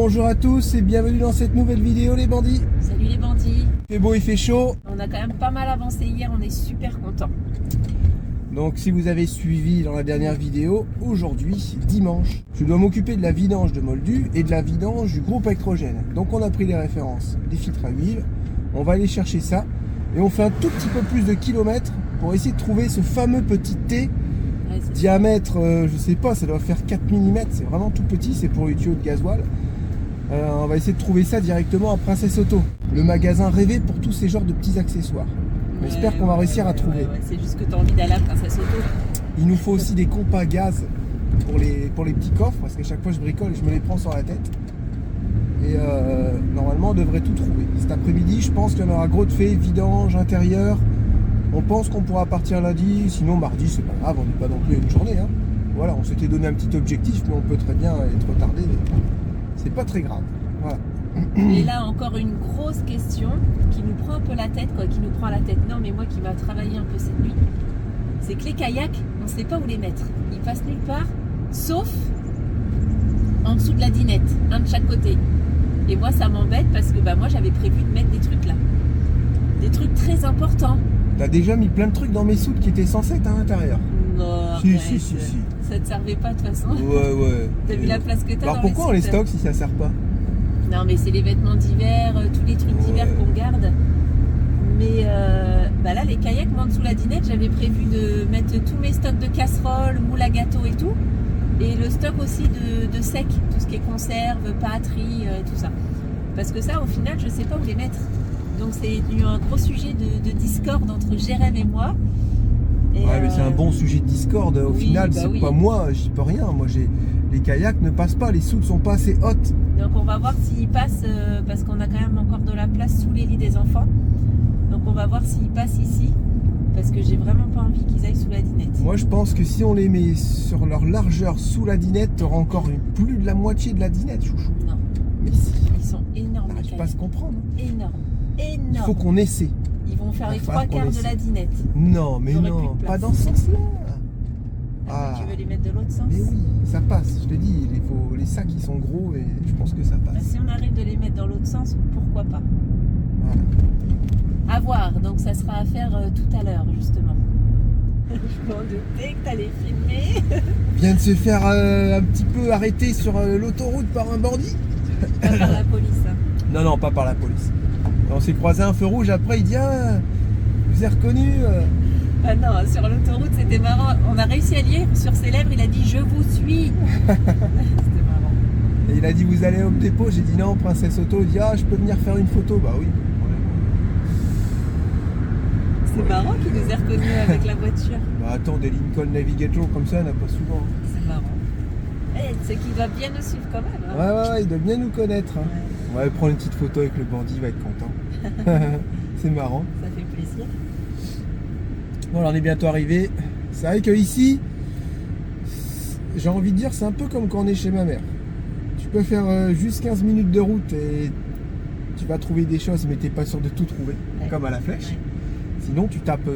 bonjour à tous et bienvenue dans cette nouvelle vidéo les bandits. Salut les bandits. Il fait beau, il fait chaud. On a quand même pas mal avancé hier, on est super contents. Donc si vous avez suivi dans la dernière vidéo, aujourd'hui, dimanche, je dois m'occuper de la vidange de Moldu et de la vidange du groupe électrogène. Donc on a pris les références des filtres à huile, on va aller chercher ça et on fait un tout petit peu plus de kilomètres pour essayer de trouver ce fameux petit T. Ouais, diamètre, je sais pas, ça doit faire 4 mm, c'est vraiment tout petit, c'est pour les tuyaux de gasoil. On va essayer de trouver ça directement à Princesse Auto, le magasin rêvé pour tous ces genres de petits accessoires. J'espère qu'on va réussir à trouver. C'est juste que tu as envie d'aller à Princesse Auto. Il nous faut aussi des compas gaz pour les petits coffres, parce qu'à chaque fois je bricole et je me les prends sur la tête. Et normalement on devrait tout trouver. Cet après-midi je pense qu'il y en aura gros de fait, vidange, intérieur. On pense qu'on pourra partir lundi, sinon mardi c'est pas grave, on n'est pas non plus à une journée. Hein. Voilà, on s'était donné un petit objectif, mais on peut très bien être retardé. C'est pas très grave. Voilà. Et là encore une grosse question qui nous prend un peu la tête, qui nous prend la tête. Non, mais moi qui m'a travaillé un peu cette nuit, c'est que les kayaks, on ne sait pas où les mettre. Ils passent nulle part, sauf en dessous de la dinette, un de chaque côté. Et moi ça m'embête parce que moi j'avais prévu de mettre des trucs là, des trucs très importants. T'as déjà mis plein de trucs dans mes soutes qui étaient censés être à l'intérieur. Non, si. Ça te servait pas de toute façon. Ouais. T'as vu la place que t'as. Alors pourquoi on les stocke si ça sert pas? Non mais c'est les vêtements d'hiver, tous les trucs d'hiver qu'on garde. Mais là les kayaks, moi en dessous la dinette, j'avais prévu de mettre tous mes stocks de casseroles, moules à gâteau et tout. Et le stock aussi de sec, tout ce qui est conserve, pâterie, tout ça. Parce que ça au final je sais pas où les mettre. Donc c'est eu un gros sujet de discorde entre Jérém et moi. Et ouais mais c'est un bon sujet de discorde au final, c'est pas moi, j'y peux rien. Moi les kayaks ne passent pas, les soutes sont pas assez hautes. Donc on va voir s'ils passent, parce qu'on a quand même encore de la place sous les lits des enfants. Donc on va voir s'ils passent ici, parce que j'ai vraiment pas envie qu'ils aillent sous la dinette. Moi je pense que si on les met sur leur largeur sous la dinette, t'auras encore plus de la moitié de la dinette, chouchou. Non. Mais si. Ils sont énormes. T'arrives pas à se comprendre. Énorme. Il faut qu'on essaie. Ils vont faire les 3 quarts de la dinette. Non, mais non, pas dans ce sens-là. Tu veux les mettre de l'autre sens? Mais oui, ça passe, je te dis, les sacs ils sont gros et je pense que ça passe. Si on arrive de les mettre dans l'autre sens, pourquoi pas? Voilà. À voir, donc ça sera à faire tout à l'heure justement. Je m'en doutais que t'allais filmer. On vient de se faire un petit peu arrêter sur l'autoroute par un bandit. Pas par la police. Hein. Non, pas par la police. On s'est croisé un feu rouge, après il dit ah, je vous ai reconnu. Ah non, sur l'autoroute c'était marrant. On a réussi à lire sur ses lèvres, il a dit je vous suis. C'était marrant. Et il a dit vous allez au dépôt, j'ai dit non, Princesse Auto. Il dit ah, je peux venir faire une photo. Bah oui. C'est marrant qu'il nous ait reconnus avec la voiture. Bah attends, des Lincoln Navigator comme ça, il n'y en a pas souvent. C'est marrant. C'est qu'il doit bien nous suivre quand même. Hein. Ouais, il doit bien nous connaître. Hein. On va prendre une petite photo avec le bandit, il va être content. C'est marrant. Ça fait plaisir. Bon, alors on est bientôt arrivé. C'est vrai que ici, j'ai envie de dire, c'est un peu comme quand on est chez ma mère. Tu peux faire juste 15 minutes de route et tu vas trouver des choses, mais t'es pas sûr de tout trouver, comme à la flèche. Ouais. Sinon, tu tapes.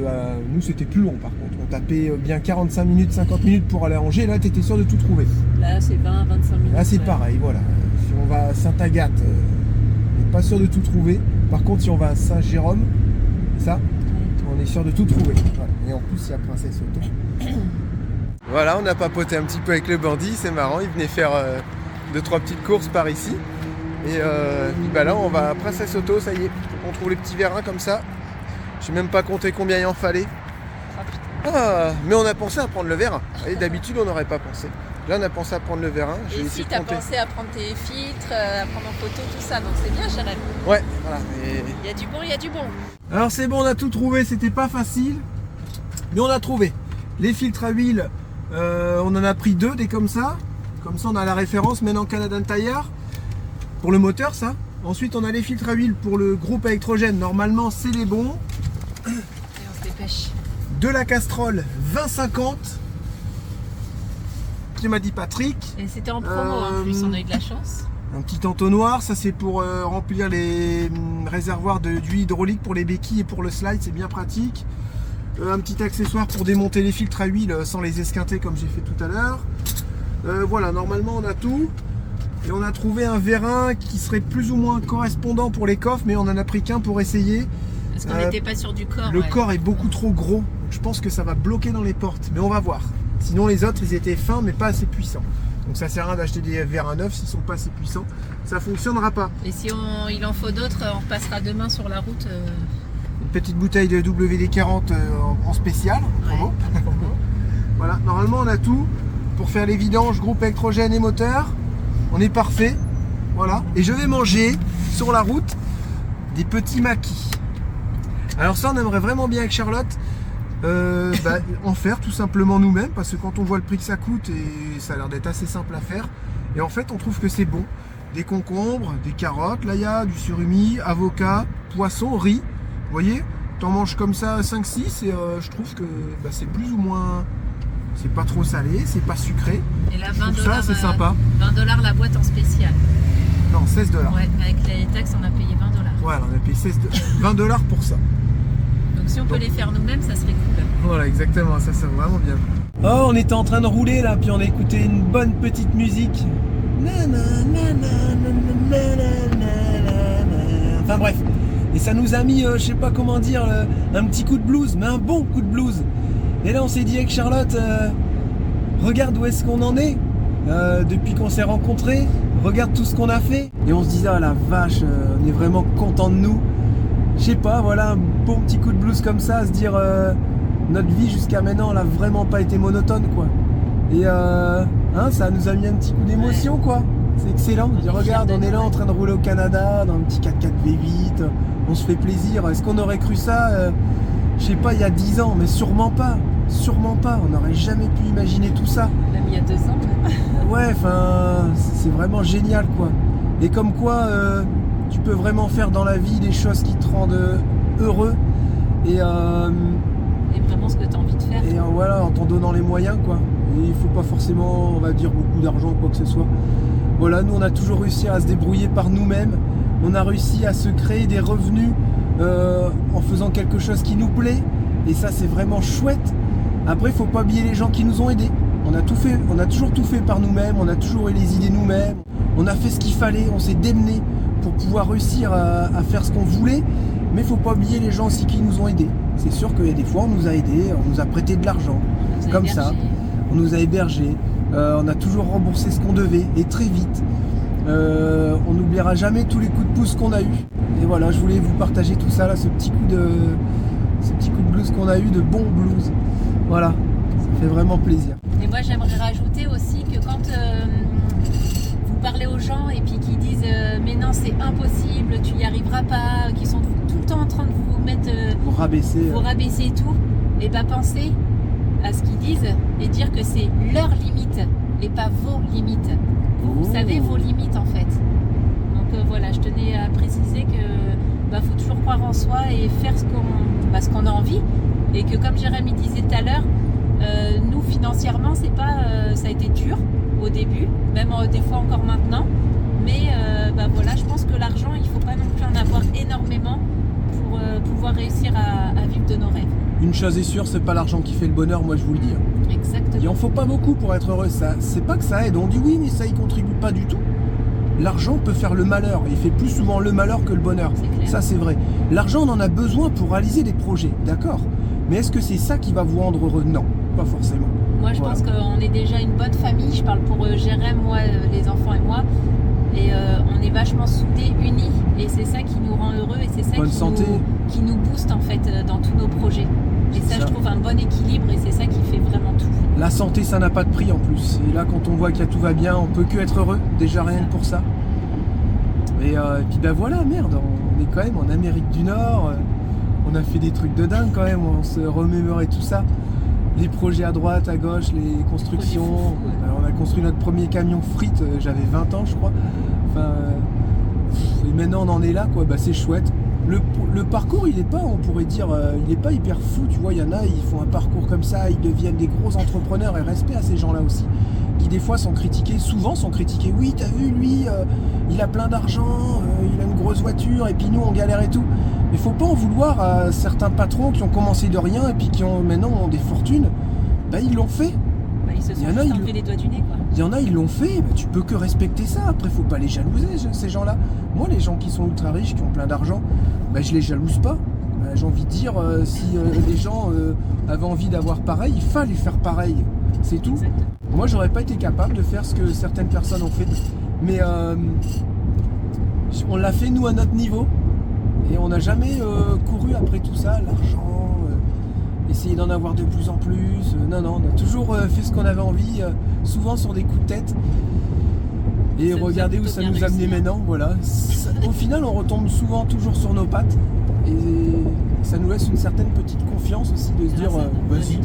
Nous, c'était plus long par contre. On tapait bien 45 minutes, 50 minutes pour aller à Angers. Là, tu étais sûr de tout trouver. Là, c'est 20, 25 minutes. Là, c'est pareil. Voilà. Si on va à Sainte-Agathe, on n'est pas sûr de tout trouver. Par contre, si on va à Saint-Jérôme, ça, on est sûr de tout trouver. Voilà. Et en plus, il y a Princesse Auto. Voilà, on a papoté un petit peu avec le bandit. C'est marrant. Il venait faire 2-3 petites courses par ici. Et puis, là, on va à Princesse Auto. Ça y est. On trouve les petits vérins comme ça. Je n'ai même pas compté combien il en fallait. Ah, mais on a pensé à prendre le vérin. Et d'habitude, on n'aurait pas pensé. Là, on a pensé à prendre le vérin. Et si tu as pensé à prendre tes filtres, à prendre en photo, tout ça. Donc c'est bien, Jérém. Ouais, voilà. Il y a du bon, il y a du bon. Alors c'est bon, on a tout trouvé. C'était pas facile. Mais on a trouvé. Les filtres à huile, on en a pris 2, des comme ça. Comme ça, on a la référence maintenant Canadian Tire. Pour le moteur, ça. Ensuite, on a les filtres à huile pour le groupe électrogène. Normalement, c'est les bons. Et on se dépêche. De la Castrol 20,50 qui m'a dit Patrick. Et c'était en promo en plus, on a eu de la chance. Un petit entonnoir, ça c'est pour remplir les réservoirs d'huile hydraulique pour les béquilles et pour le slide, c'est bien pratique. Un petit accessoire pour démonter les filtres à huile sans les esquinter comme j'ai fait tout à l'heure. Voilà, normalement on a tout. Et on a trouvé un vérin qui serait plus ou moins correspondant pour les coffres, mais on en a pris qu'un pour essayer. Parce qu'on n'était pas sûr du corps. Le corps est beaucoup trop gros, donc je pense que ça va bloquer dans les portes, mais on va voir. Sinon les autres ils étaient fins mais pas assez puissants. Donc ça sert à rien d'acheter des vérins neufs s'ils sont pas assez puissants, ça fonctionnera pas. Et si il en faut d'autres, on repassera demain sur la route. Une petite bouteille de WD-40 en spécial, en promo. Ouais, Voilà, normalement on a tout pour faire les vidanges, groupe électrogène et moteur. On est parfait. Voilà. Et je vais manger sur la route des petits maquis. Alors ça on aimerait vraiment bien avec Charlotte en faire tout simplement nous-mêmes, parce que quand on voit le prix que ça coûte, et ça a l'air d'être assez simple à faire, et en fait on trouve que c'est bon. Des concombres, des carottes, là il y a du surimi, avocat, poisson, riz. Vous voyez, t'en manges comme ça 5-6 et je trouve que c'est plus ou moins, c'est pas trop salé, c'est pas sucré. Et là, $20, ça c'est sympa. $20 la boîte en spécial. Non, $16. Ouais, avec les taxes on a payé $20. Voilà, on a payé $20 pour ça. Donc si on peut les faire nous-mêmes, ça serait cool. Voilà, exactement, ça c'est vraiment bien. Oh, on était en train de rouler là, puis on a écouté une bonne petite musique. Enfin bref, et ça nous a mis, je sais pas comment dire, un petit coup de blues, mais un bon coup de blues. Et là on s'est dit avec Charlotte, regarde où est-ce qu'on en est depuis qu'on s'est rencontrés, regarde tout ce qu'on a fait. Et on se disait, ah la vache, on est vraiment content de nous. Je sais pas, voilà, un bon petit coup de blues comme ça, à se dire notre vie jusqu'à maintenant elle a vraiment pas été monotone quoi. Et ça nous a mis un petit coup d'émotion quoi. C'est excellent. On dit, regarde, on est là en train de rouler au Canada dans un petit 4x4 V8, on se fait plaisir. Est-ce qu'on aurait cru ça je sais pas, il y a 10 ans, mais sûrement pas. Sûrement pas, on n'aurait jamais pu imaginer tout ça. Même il y a 2 ans. Ouais, enfin, c'est vraiment génial quoi. Et comme quoi, tu peux vraiment faire dans la vie des choses qui te rendent heureux. Et vraiment ce que tu as envie de faire. Et voilà, en t'en donnant les moyens quoi. Et il faut pas forcément, on va dire, beaucoup d'argent ou quoi que ce soit. Voilà, nous on a toujours réussi à se débrouiller par nous-mêmes. On a réussi à se créer des revenus en faisant quelque chose qui nous plaît. Et ça c'est vraiment chouette. Après, il faut pas oublier les gens qui nous ont aidés. On a tout fait, on a toujours tout fait par nous-mêmes, on a toujours eu les idées nous-mêmes. On a fait ce qu'il fallait, on s'est démené pour pouvoir réussir à faire ce qu'on voulait. Mais il faut pas oublier les gens aussi qui nous ont aidés. C'est sûr qu'il y a des fois on nous a aidés, on nous a prêté de l'argent, comme ça. On nous a hébergés, on a toujours remboursé ce qu'on devait, et très vite. On n'oubliera jamais tous les coups de pouce qu'on a eu. Et voilà, je voulais vous partager tout ça là, ce petit coup de blues qu'on a eu, de bon blues. Voilà, ça fait vraiment plaisir. Et moi j'aimerais rajouter aussi que quand vous parlez aux gens et puis qu'ils disent mais non c'est impossible, tu n'y arriveras pas, qui sont tout le temps en train de vous mettre vous rabaisser et tout, et pensez à ce qu'ils disent et dire que c'est leurs limites et pas vos limites. Vous savez vos limites en fait. Donc voilà, je tenais à préciser que faut toujours croire en soi et faire ce qu'on a envie, et que comme Jérémy disait tout à l'heure, nous financièrement c'est pas ça a été dur au début, même des fois encore maintenant, mais voilà, je pense que l'argent il faut pas non plus en avoir énormément pour pouvoir réussir à vivre de nos rêves. Une chose est sûre, c'est pas l'argent qui fait le bonheur, moi je vous le dis. Exactement. Il en faut pas beaucoup pour être heureux, ça. C'est pas que ça aide, on dit oui mais ça y contribue pas du tout. L'argent peut faire le malheur, il fait plus souvent le malheur que le bonheur. Ça c'est vrai. L'argent on en a besoin pour réaliser des projets, d'accord. Mais est-ce que c'est ça qui va vous rendre heureux? Non, pas forcément. Moi je pense qu'on est déjà une bonne famille, je parle pour Jérémy, moi, les enfants et moi. Et on est vachement soudés, unis, et c'est ça qui nous rend heureux, et c'est ça qui nous booste en fait dans tous nos projets. Et ça, je trouve un bon équilibre, et c'est ça qui fait vraiment tout. La santé, ça n'a pas de prix en plus. Et là, quand on voit que tout va bien, on peut que être heureux, déjà rien que pour ça. Et puis voilà, merde, on est quand même en Amérique du Nord, on a fait des trucs de dingue quand même, on se remémorait tout ça. Les projets à droite, à gauche, les constructions. On a construit notre premier camion frites, j'avais 20 ans je crois. Enfin, et maintenant on en est là quoi, c'est chouette. Le parcours il est pas, on pourrait dire, il est pas hyper fou, tu vois, il y en a, ils font un parcours comme ça, ils deviennent des gros entrepreneurs, et respect à ces gens là aussi, qui des fois sont critiqués, souvent sont critiqués, oui t'as vu lui, il a plein d'argent, il a une grosse voiture, et puis nous on galère et tout. Mais faut pas en vouloir à certains patrons qui ont commencé de rien et puis qui maintenant ont des fortunes, ils l'ont fait. Ils se sont fait les doigts du nez quoi. Il y en a, ils l'ont fait, tu peux que respecter ça. Après, faut pas les jalouser, ces gens-là. Moi, les gens qui sont ultra riches, qui ont plein d'argent, je les jalouse pas. J'ai envie de dire, si les gens avaient envie d'avoir pareil, il fallait faire pareil. C'est tout. Exactement. Moi, j'aurais pas été capable de faire ce que certaines personnes ont fait. Mais on l'a fait, nous, à notre niveau. Et on n'a jamais couru après tout ça, l'argent, essayer d'en avoir de plus en plus. Non, on a toujours fait ce qu'on avait envie, souvent sur des coups de tête. Et regardez où ça nous a amené maintenant. Voilà. Au final, on retombe souvent toujours sur nos pattes. Et ça nous laisse une certaine petite confiance aussi de se dire, vas-y,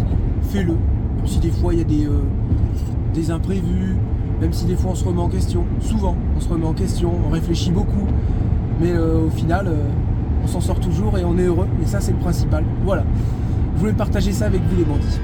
fais-le. Même si des fois, il y a des imprévus, même si des fois, on se remet en question. Souvent, on se remet en question, on réfléchit beaucoup. Mais au final, on s'en sort toujours et on est heureux. Et ça, c'est le principal. Voilà. Je voulais partager ça avec vous, les bandits.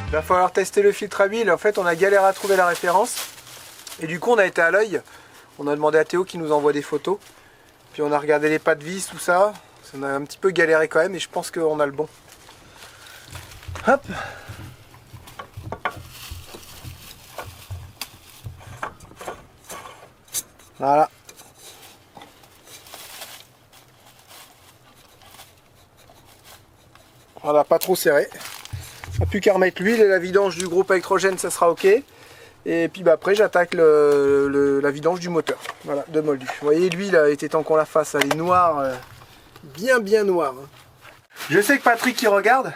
Il va falloir tester le filtre à huile. En fait, on a galéré à trouver la référence. Et du coup, on a été à l'œil. On a demandé à Théo qui nous envoie des photos. Puis on a regardé les pas de vis, tout ça. On a un petit peu galéré quand même. Et je pense qu'on a le bon. Hop. Voilà. Voilà, pas trop serré. Plus qu'à remettre l'huile et la vidange du groupe électrogène, ça sera ok. Et puis après j'attaque la vidange du moteur, voilà, de Moldu. Vous voyez, l'huile, il était temps qu'on la fasse, elle est noire, bien noire. Je sais que Patrick qui regarde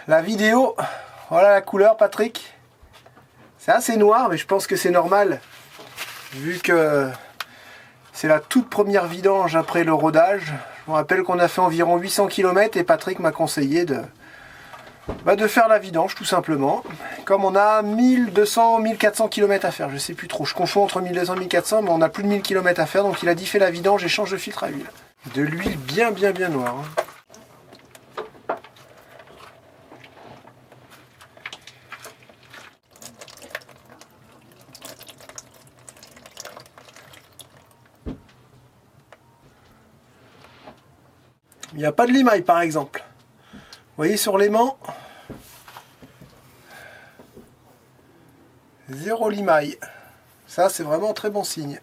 la vidéo, voilà la couleur, Patrick. C'est assez noir, mais je pense que c'est normal, vu que c'est la toute première vidange après le rodage. Je me rappelle qu'on a fait environ 800 km et Patrick m'a conseillé de faire la vidange tout simplement. Comme on a 1200-1400 km à faire, je sais plus trop, je confonds entre 1200 et 1400, mais on a plus de 1000 km à faire, donc il a dit fais la vidange et change de filtre à huile. De l'huile bien noire. Il n'y a pas de limaille par exemple. Vous voyez sur l'aimant, 0 limaille. Ça, c'est vraiment un très bon signe.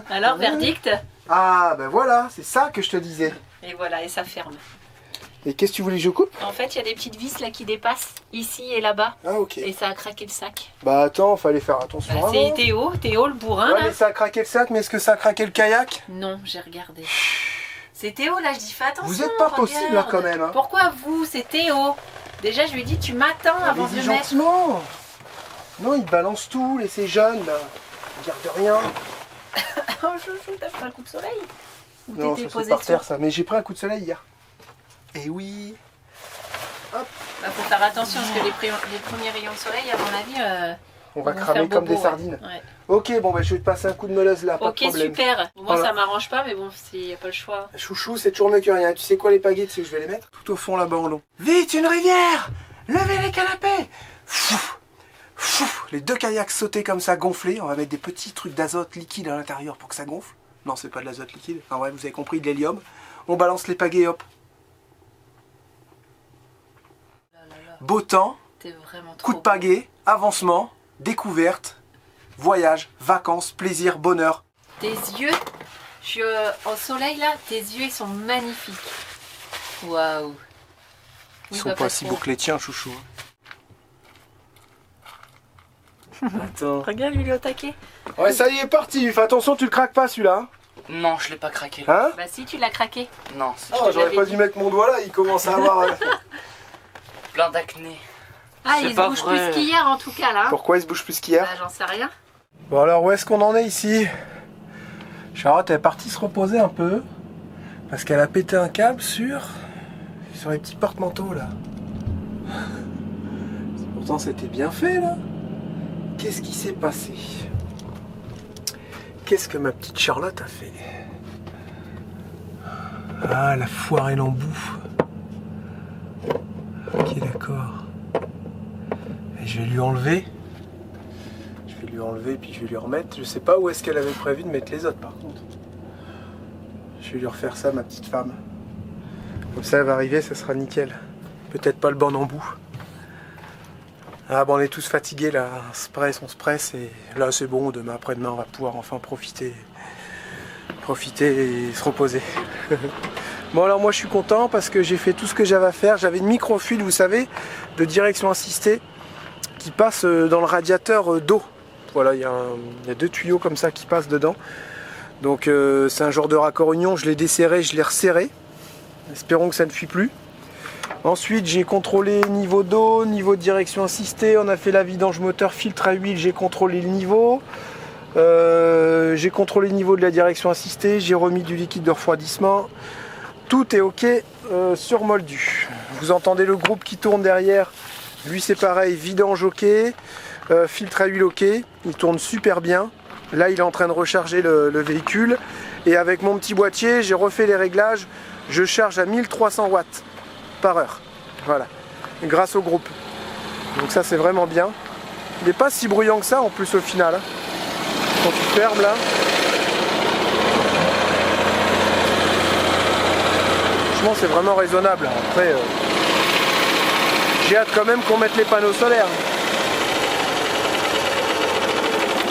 Alors, verdict? Ah, ben voilà, c'est ça que je te disais. Et voilà, et ça ferme. Et qu'est-ce que tu voulais que je coupe? En fait, il y a des petites vis là qui dépassent, ici et là-bas. Ah, ok. Et ça a craqué le sac. Bah attends, fallait faire attention. Bah, c'est Théo le bourrin. Ouais, là. mais ça a craqué le sac, mais est-ce que ça a craqué le kayak? Non, j'ai regardé. C'est Théo là, je dis fais attention. Vous êtes pas regarde. possible là quand même. Hein. Pourquoi vous? C'est Théo. Déjà, je lui ai dit tu m'attends avant de le mettre. Gentiment. Non, il balance tout, laissez jeunes là. Il garde rien. Oh chouchou, t'as pris un coup de soleil? Ou Non, t'étais ça c'est posé par dessus? terre ça. Mais j'ai pris un coup de soleil hier. Et oui. Hop. Bah, faut faire attention parce que les premiers rayons de soleil, à mon avis, on va vont cramer faire comme bobo, des sardines. Ouais. Ok, bon, bah, je vais te passer un coup de meuleuse là, pas Ok, de problème. super. Moi, Voilà. ça m'arrange pas, mais bon, il n'y a pas le choix. Chouchou, c'est toujours mieux que rien. Tu sais quoi, les pagaies, tu sais où je vais les mettre? Tout au fond là-bas en long. Vite, une rivière! Levez les canapés! Fouf, fouf. Les deux kayaks sautés comme ça, gonflés. On va mettre des petits trucs d'azote liquide à l'intérieur pour que ça gonfle. Non, c'est pas de l'azote liquide. Enfin, ouais, vous avez compris, de l'hélium. On balance les pagaies, hop. Beau temps, T'es vraiment trop coup de pagaie, avancement, découverte, voyage, vacances, plaisir, bonheur. Tes yeux, je suis au soleil là, tes yeux ils sont magnifiques. Waouh. Ils sont pas si beaux que les tiens, chouchou. Attends. Regarde, lui, il est au taquet. Ouais, ça y est, parti. Fais attention, tu le craques pas celui-là. Non, je l'ai pas craqué. Hein? Bah si, tu l'as craqué. Non, c'est Oh, j'aurais pas dû mettre mon doigt là, il commence à avoir... plein d'acné. Ah, C'est il se pas bouge vrai. plus qu'hier en tout cas là. Pourquoi il se bouge plus qu'hier? Bah j'en sais rien. Bon alors où est-ce qu'on en est ici? Charlotte est partie se reposer un peu parce qu'elle a pété un câble sur les petits porte-manteaux là. Pourtant c'était bien fait là. Qu'est-ce qui s'est passé? Qu'est-ce que ma petite Charlotte a fait? Ah, elle a foiré l'embout. Ok, d'accord. Et je vais lui enlever. Je vais lui enlever puis je vais lui remettre. Je sais pas où est-ce qu'elle avait prévu de mettre les autres par contre. Je vais lui refaire ça, ma petite femme. Comme ça elle va arriver, ça sera nickel. Peut-être pas le bon embout. Ah bon, on est tous fatigués là, on se presse et là c'est bon, demain après-demain on va pouvoir enfin profiter et se reposer. Bon alors moi je suis content parce que j'ai fait tout ce que j'avais à faire. J'avais une microfuite, vous savez, de direction assistée qui passe dans le radiateur d'eau. Voilà, il y a 2 tuyaux comme ça qui passent dedans. Donc c'est un genre de raccord union, je l'ai desserré, je l'ai resserré. Espérons que ça ne fuit plus. Ensuite j'ai contrôlé niveau d'eau, niveau de direction assistée, on a fait la vidange moteur, filtre à huile, j'ai contrôlé le niveau. J'ai contrôlé le niveau de la direction assistée, j'ai remis du liquide de refroidissement. Tout est ok sur Moldu. Vous entendez le groupe qui tourne derrière, lui c'est pareil, vidange ok, filtre à huile ok, il tourne super bien. Là il est en train de recharger le véhicule et avec mon petit boîtier j'ai refait les réglages, je charge à 1300 watts par heure, voilà, grâce au groupe. Donc ça c'est vraiment bien. Il n'est pas si bruyant que ça en plus au final. Quand tu fermes là. Franchement c'est vraiment raisonnable. Après j'ai hâte quand même qu'on mette les panneaux solaires.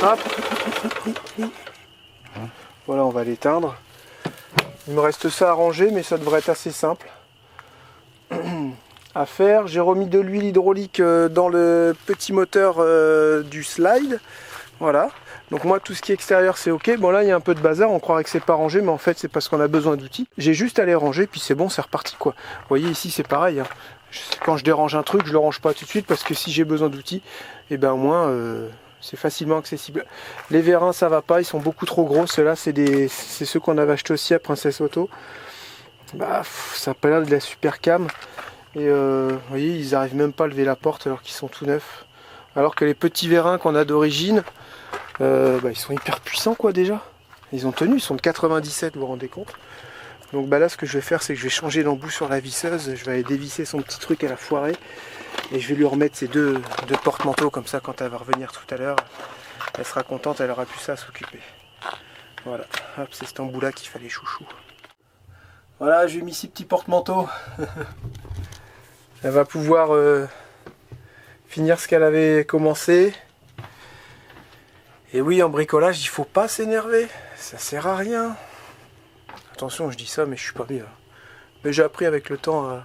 Hop. Voilà, on va l'éteindre. Il me reste ça à ranger mais ça devrait être assez simple à faire. J'ai remis de l'huile hydraulique dans le petit moteur du slide. Voilà. Donc moi tout ce qui est extérieur c'est ok. Bon là il y a un peu de bazar, on croirait que c'est pas rangé mais en fait c'est parce qu'on a besoin d'outils. J'ai juste à les ranger puis c'est bon, c'est reparti quoi. Vous voyez ici c'est pareil. Hein. Quand je dérange un truc je le range pas tout de suite parce que si j'ai besoin d'outils, et ben au moins c'est facilement accessible. Les vérins ça va pas, ils sont beaucoup trop gros. Ceux-là c'est ceux qu'on avait acheté aussi à Princesse Auto. Bah, ça a pas l'air de la super cam. Et vous voyez, ils arrivent même pas à lever la porte alors qu'ils sont tout neufs. Alors que les petits vérins qu'on a d'origine, ils sont hyper puissants quoi déjà. Ils ont tenu, ils sont de 97, vous vous rendez compte. Donc bah là ce que je vais faire c'est que je vais changer l'embout sur la visseuse. Je vais aller dévisser son petit truc à la foirée. Et je vais lui remettre ces deux porte-manteaux comme ça quand elle va revenir tout à l'heure. Elle sera contente, elle aura plus ça à s'occuper. Voilà, hop, c'est cet embout là qu'il fallait chouchou. Voilà, j'ai mis 6 petits porte-manteaux. Elle va pouvoir finir ce qu'elle avait commencé. Et oui, en bricolage, il faut pas s'énerver. Ça sert à rien. Attention, je dis ça, mais je suis pas bien. Mais j'ai appris avec le temps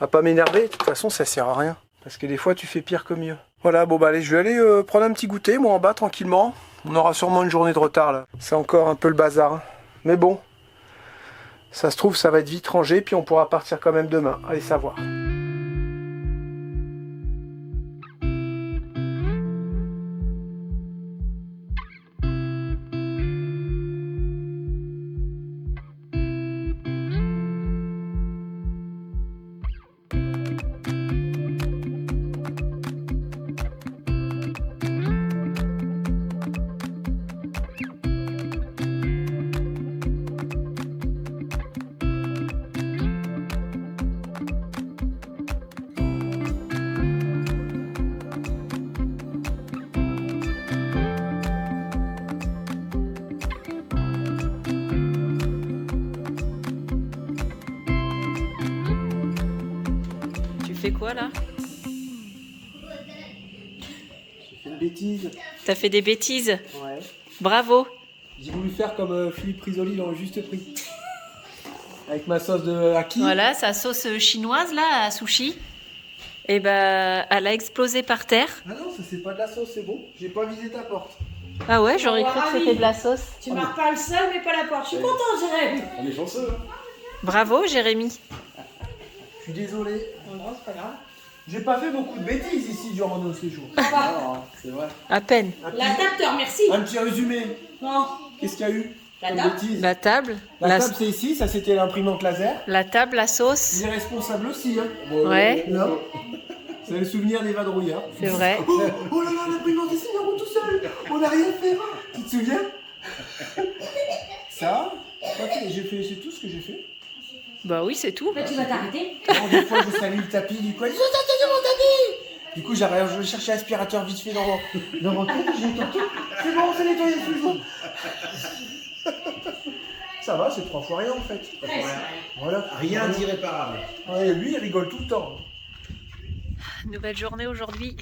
à pas m'énerver. De toute façon, ça sert à rien. Parce que des fois, tu fais pire que mieux. Voilà, bon bah allez, je vais aller prendre un petit goûter, moi en bas, tranquillement. On aura sûrement une journée de retard là. C'est encore un peu le bazar. Hein. Mais bon. Ça se trouve, ça va être vite rangé, puis on pourra partir quand même demain. Allez savoir. Fait quoi là? J'ai fait une bêtise. T'as fait des bêtises? Ouais. Bravo. J'ai voulu faire comme Philippe Risoli dans le juste prix. Avec ma sauce de haki. Voilà, sa sauce chinoise là, à sushi. Et ben, elle a explosé par terre. Ah non, ça c'est pas de la sauce, c'est bon. J'ai pas visé ta porte. Ah ouais, j'aurais cru que c'était de la sauce. Tu marques pas le sol, mais pas la porte. Je suis content, Jérémy. On est chanceux. Hein. Bravo, Jérémy. Je suis désolé. Non, c'est pas grave. J'ai pas fait beaucoup de bêtises ici durant nos séjours. Papa, C'est vrai. À peine. la table te remercie. Un petit résumé. Non. Qu'est-ce qu'il y a eu La comme table. bêtises? La table. La table c'est ici, ça c'était l'imprimante laser. La table, la sauce. Les responsables aussi, hein. Ouais. Là. C'est le souvenir des vadrouilles, hein. C'est vrai. Oh là là, l'imprimante ici, il roule tout seul. On n'a rien fait. Tu te souviens? Ça, c'est tout ce que j'ai fait. Bah oui, c'est tout. Là, tu vas t'arrêter. Non, des fois, je salue le tapis du coin. Je salue mon tapis. Du coup, j'arrive, je vais chercher l'aspirateur vite fait dans mon truc. J'ai tout. C'est bon, c'est nettoyé tout le jour. Ça va, c'est 3 fois rien en fait. Voilà. Rien d'irréparable. Ouais, lui, il rigole tout le temps. Nouvelle journée aujourd'hui.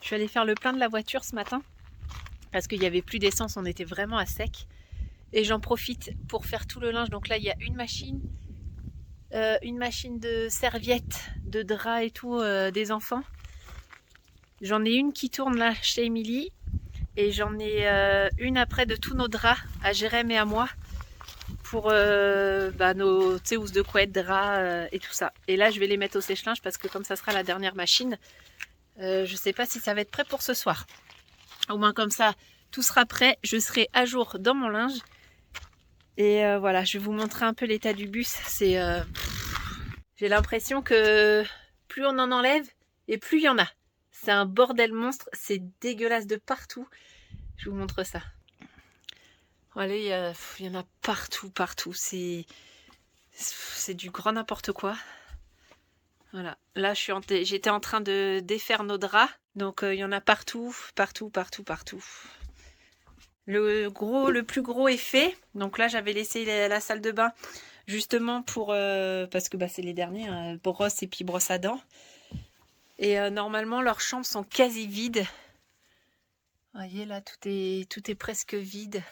Je suis allée faire le plein de la voiture ce matin parce qu'il n'y avait plus d'essence, on était vraiment à sec. Et j'en profite pour faire tout le linge. Donc là, il y a une machine de serviettes, de draps et tout des enfants. J'en ai une qui tourne là chez Émilie et j'en ai une après de tous nos draps à Jérém et à moi pour nos housses de couette, draps et tout ça. Et là, je vais les mettre au sèche-linge parce que comme ça sera la dernière machine, je sais pas si ça va être prêt pour ce soir. Au moins comme ça, tout sera prêt. Je serai à jour dans mon linge. Et voilà, je vais vous montrer un peu l'état du bus. C'est, j'ai l'impression que plus on en enlève et plus il y en a. C'est un bordel monstre, c'est dégueulasse de partout. Je vous montre ça. Voilà, il y en a partout. C'est du grand n'importe quoi. Voilà, là j'étais en train de défaire nos draps. Donc il y en a partout. Le plus gros est fait. Donc là, j'avais laissé la salle de bain justement pour parce que c'est les derniers, hein, brosse et puis brosse à dents. Et normalement, leurs chambres sont quasi vides. Vous voyez là, tout est presque vide.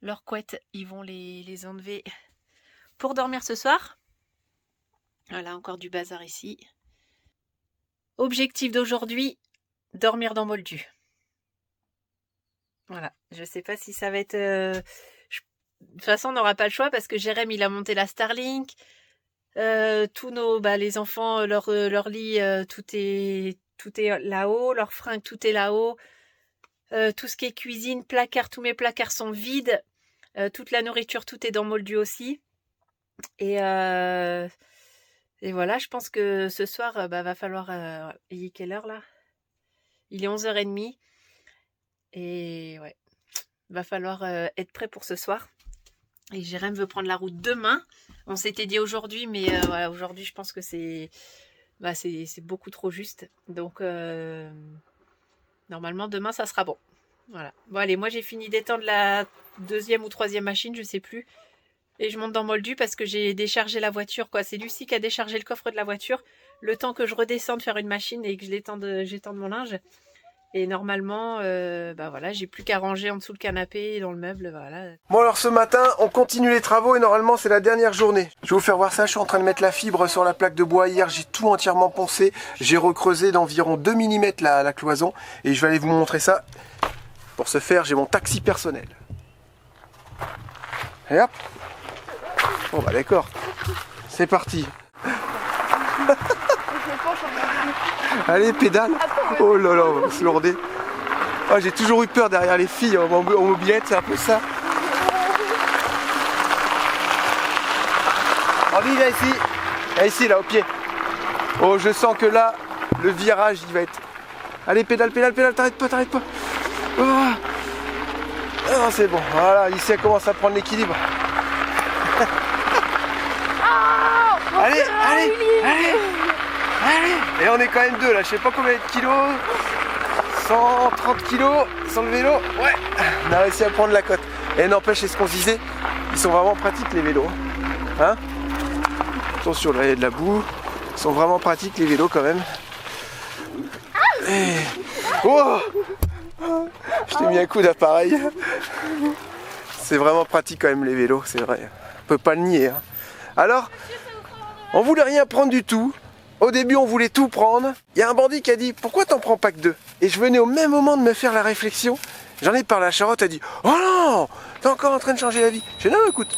Leurs couettes, ils vont les enlever pour dormir ce soir. Voilà, encore du bazar ici. Objectif d'aujourd'hui, dormir dans Moldu. Voilà, je sais pas si ça va être... De toute façon, on n'aura pas le choix parce que Jérém, il a monté la Starlink. Tous les enfants, leur lit, tout est là-haut. Leurs fringues, tout est là-haut. Tout ce qui est cuisine, placard, tous mes placards sont vides. Toute la nourriture, tout est dans Moldu aussi. Et voilà, je pense que ce soir, va falloir... il est quelle heure là? Il est 11h30. Et ouais, va falloir être prêt pour ce soir. Et Jérém veut prendre la route demain. On s'était dit aujourd'hui, mais voilà, aujourd'hui je pense que c'est beaucoup trop juste. Donc normalement demain ça sera bon. Voilà. Bon allez, moi j'ai fini d'étendre la 2e ou 3e machine, je sais plus. Et je monte dans Moldu parce que j'ai déchargé la voiture, quoi. C'est Lucie qui a déchargé le coffre de la voiture. Le temps que je redescende faire une machine et que j'étende mon linge. Et normalement, voilà, j'ai plus qu'à ranger en dessous le canapé et dans le meuble, voilà. Bon alors ce matin, on continue les travaux et normalement c'est la dernière journée. Je vais vous faire voir ça, je suis en train de mettre la fibre sur la plaque de bois. Hier j'ai tout entièrement poncé, j'ai recreusé d'environ 2 mm la cloison et je vais aller vous montrer ça. Pour ce faire, j'ai mon taxi personnel. Et hop. Bon bah d'accord, c'est parti. Allez, pédale. Oh là là, on va se lourder. Oh, j'ai toujours eu peur derrière les filles en mobilette, c'est un peu ça. Envie, là, ici. Là, ici, là, au pied. Oh, je sens que là, le virage, il va être... Allez, pédale, t'arrêtes pas. Oh, oh c'est bon. Voilà, ici, elle commence à prendre l'équilibre. Allez. Et on est quand même deux là, je sais pas combien de kilos. 130 kilos sans le vélo. Ouais, on a réussi à prendre la cote. Et n'empêche, c'est ce qu'on se disait, ils sont vraiment pratiques les vélos. Hein? Attention, là il y a de la boue. Ils sont vraiment pratiques les vélos quand même. Et... Oh, je t'ai mis un coup d'appareil. C'est vraiment pratique quand même les vélos, c'est vrai. On peut pas le nier. Hein. Alors, on voulait rien prendre du tout. Au début, on voulait tout prendre. Il y a un bandit qui a dit « Pourquoi t'en prends pas que 2 ?» Et je venais au même moment de me faire la réflexion. J'en ai parlé à Charlotte, elle a dit « Oh non, t'es encore en train de changer la vie. » J'ai dit « Non, écoute,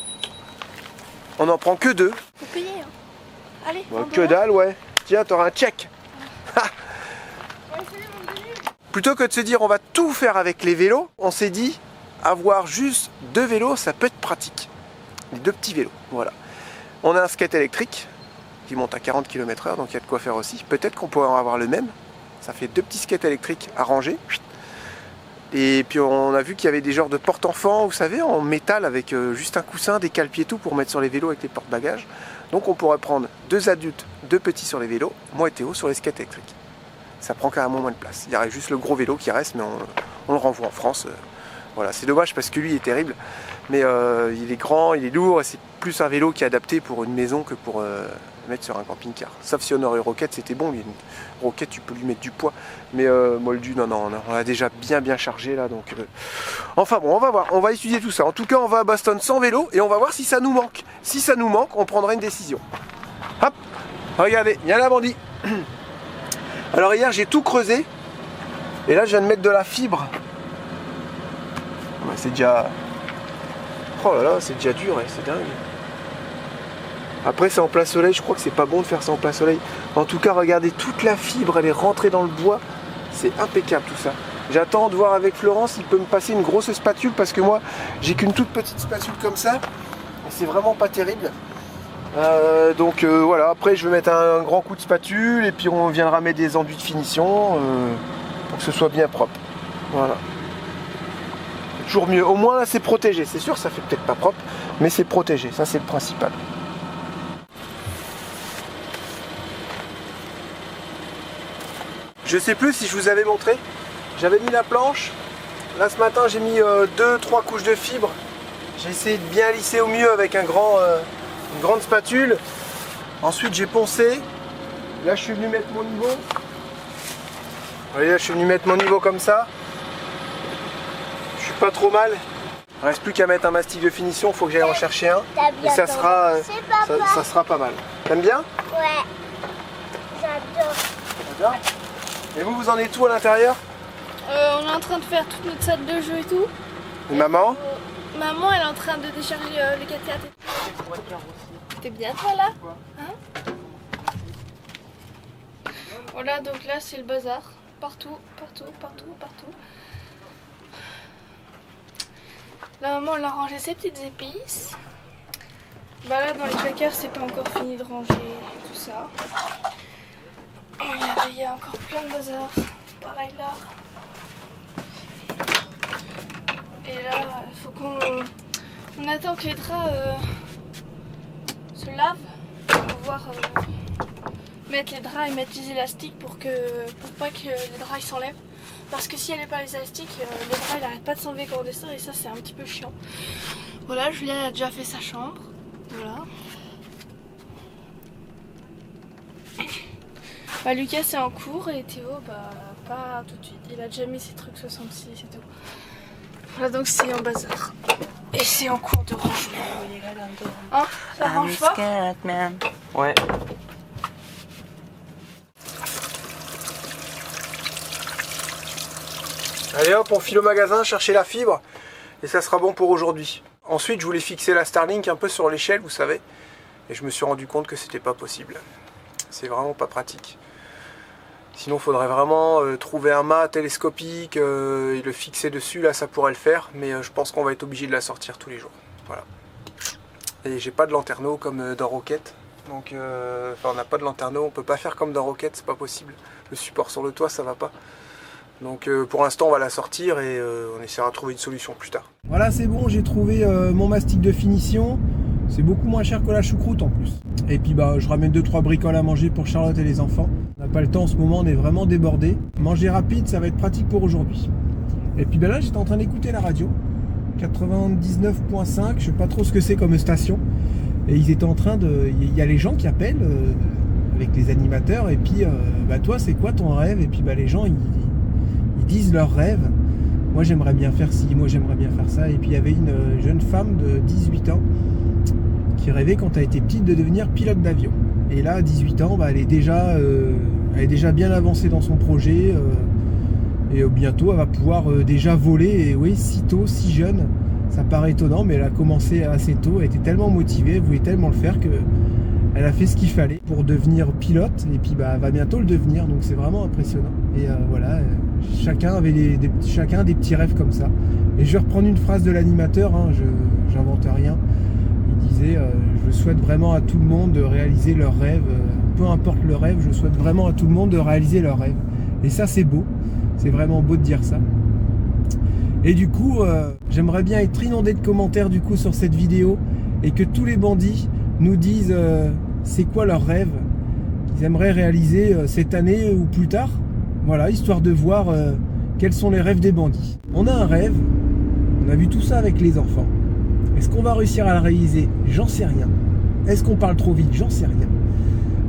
on n'en prend que 2. » Faut payer, hein. Allez. Bon, que dalle, ouais. Tiens, t'auras un check. Plutôt que de se dire on va tout faire avec les vélos, on s'est dit avoir juste 2 vélos, ça peut être pratique. Les 2 petits vélos, voilà. On a un skate électrique qui monte à 40 km/h, donc il y a de quoi faire aussi. Peut-être qu'on pourrait en avoir le même. Ça fait 2 petits skates électriques à ranger. Et puis on a vu qu'il y avait des genres de porte-enfants, vous savez, en métal avec juste un coussin, des cale-pieds et tout pour mettre sur les vélos avec les porte-bagages. Donc on pourrait prendre 2 adultes, 2 petits sur les vélos, moi et Théo sur les skates électriques. Ça prend carrément moins de place. Il y aurait juste le gros vélo qui reste, mais on le renvoie en France. Voilà, c'est dommage parce que lui il est terrible, mais il est grand, il est lourd et c'est plus un vélo qui est adapté pour une maison que pour mettre sur un camping-car. Sauf si on aurait une roquette, c'était bon, mais une roquette tu peux lui mettre du poids, mais Moldu, non, on l'a déjà bien chargé là, donc enfin bon, on va voir, on va étudier tout ça. En tout cas, on va à Boston sans vélo et on va voir si ça nous manque. Si ça nous manque, on prendra une décision. Hop, regardez, il y a la bandit. Alors hier j'ai tout creusé et là je viens de mettre de la fibre. C'est déjà... Oh là là, c'est déjà dur, hein, c'est dingue. Après c'est en plein soleil, je crois que c'est pas bon de faire ça en plein soleil. En tout cas, regardez, toute la fibre, elle est rentrée dans le bois. C'est impeccable tout ça. J'attends de voir avec Florence, il peut me passer une grosse spatule parce que moi, j'ai qu'une toute petite spatule comme ça. Et c'est vraiment pas terrible. Donc voilà, après je vais mettre un grand coup de spatule et puis on viendra mettre des enduits de finition pour que ce soit bien propre. Voilà. Toujours mieux, au moins là c'est protégé, c'est sûr ça fait peut-être pas propre, mais c'est protégé, ça c'est le principal. Je sais plus si je vous avais montré, j'avais mis la planche, là ce matin j'ai mis 2-3 couches de fibre, j'ai essayé de bien lisser au mieux avec une grande spatule, ensuite j'ai poncé, là je suis venu mettre mon niveau, vous voyez là je suis venu mettre mon niveau comme ça. Pas trop mal. Il ne reste plus qu'à mettre un mastic de finition, il faut que j'aille en chercher un. Et ça sera, ça sera pas mal. T'aimes bien? Ouais. J'adore. J'adore. Et vous en êtes où à l'intérieur? On est en train de faire toute notre salle de jeu et tout. Et maman? Maman elle est en train de décharger les 4x4. T'es bien toi là? Hein? Voilà, donc là c'est le bazar. Partout. Là, maman, elle a rangé ses petites épices. Bah là, dans les placards, c'est pas encore fini de ranger tout ça. Il y a encore plein de bazar. Pareil là. Et là, il faut qu'on attend que les draps se lavent pour pouvoir mettre les draps et mettre les élastiques pour pas que les draps ils s'enlèvent. Parce que si elle n'est pas les élastiques, les draps ils n'arrêtent pas de s'enlever quand on descend et ça c'est un petit peu chiant. Voilà, Julien a déjà fait sa chambre. Voilà. Bah, Lucas c'est en cours et Théo bah pas tout de suite. Il a déjà mis ses trucs 66 et tout. Voilà, donc c'est en bazar. Et c'est en cours de rangement. Hein, ça range pas? Ouais. Allez hop, on file au magasin chercher la fibre et ça sera bon pour aujourd'hui. Ensuite, je voulais fixer la Starlink un peu sur l'échelle, vous savez, et je me suis rendu compte que c'était pas possible. C'est vraiment pas pratique. Sinon, il faudrait vraiment trouver un mât télescopique et le fixer dessus, là ça pourrait le faire, mais je pense qu'on va être obligé de la sortir tous les jours. Voilà. Et j'ai pas de lanterneau comme dans Rocket, donc enfin on n'a pas de lanterneau, on peut pas faire comme dans Rocket, c'est pas possible. Le support sur le toit, ça va pas. Donc pour l'instant on va la sortir et on essaiera de trouver une solution plus tard. Voilà, c'est bon, j'ai trouvé mon mastic de finition. C'est beaucoup moins cher que la choucroute en plus. Et puis bah je ramène 2-3 bricoles à manger pour Charlotte et les enfants. On n'a pas le temps en ce moment, on est vraiment débordés. Manger rapide, ça va être pratique pour aujourd'hui. Et puis bah là j'étais en train d'écouter la radio 99.5, je sais pas trop ce que c'est comme station. Et ils étaient en train de... Il y a les gens qui appellent avec les animateurs et puis bah toi c'est quoi ton rêve? Et puis bah les gens ils disent leurs rêves. Moi j'aimerais bien faire ci, moi j'aimerais bien faire ça. Et puis il y avait une jeune femme de 18 ans qui rêvait quand elle était petite de devenir pilote d'avion. Et là à 18 ans, bah, elle est déjà bien avancée dans son projet et bientôt elle va pouvoir déjà voler. Et oui, si tôt, si jeune, ça paraît étonnant, mais elle a commencé assez tôt, elle était tellement motivée, elle voulait tellement le faire que elle a fait ce qu'il fallait pour devenir pilote et puis bah, elle va bientôt le devenir, donc c'est vraiment impressionnant. Et voilà, chacun avait chacun des petits rêves comme ça. Et je vais reprendre une phrase de l'animateur, hein, j'invente rien. Il disait je souhaite vraiment à tout le monde de réaliser leurs rêves, peu importe le rêve, je souhaite vraiment à tout le monde de réaliser leurs rêves. Et ça c'est beau, c'est vraiment beau de dire ça. Et du coup, j'aimerais bien être inondé de commentaires du coup sur cette vidéo et que tous les bandits nous disent c'est quoi leur rêve qu'ils aimeraient réaliser cette année ou plus tard. Voilà, histoire de voir quels sont les rêves des bandits. On a un rêve, on a vu tout ça avec les enfants. Est-ce qu'on va réussir à le réaliser? J'en sais rien. Est-ce qu'on parle trop vite? J'en sais rien.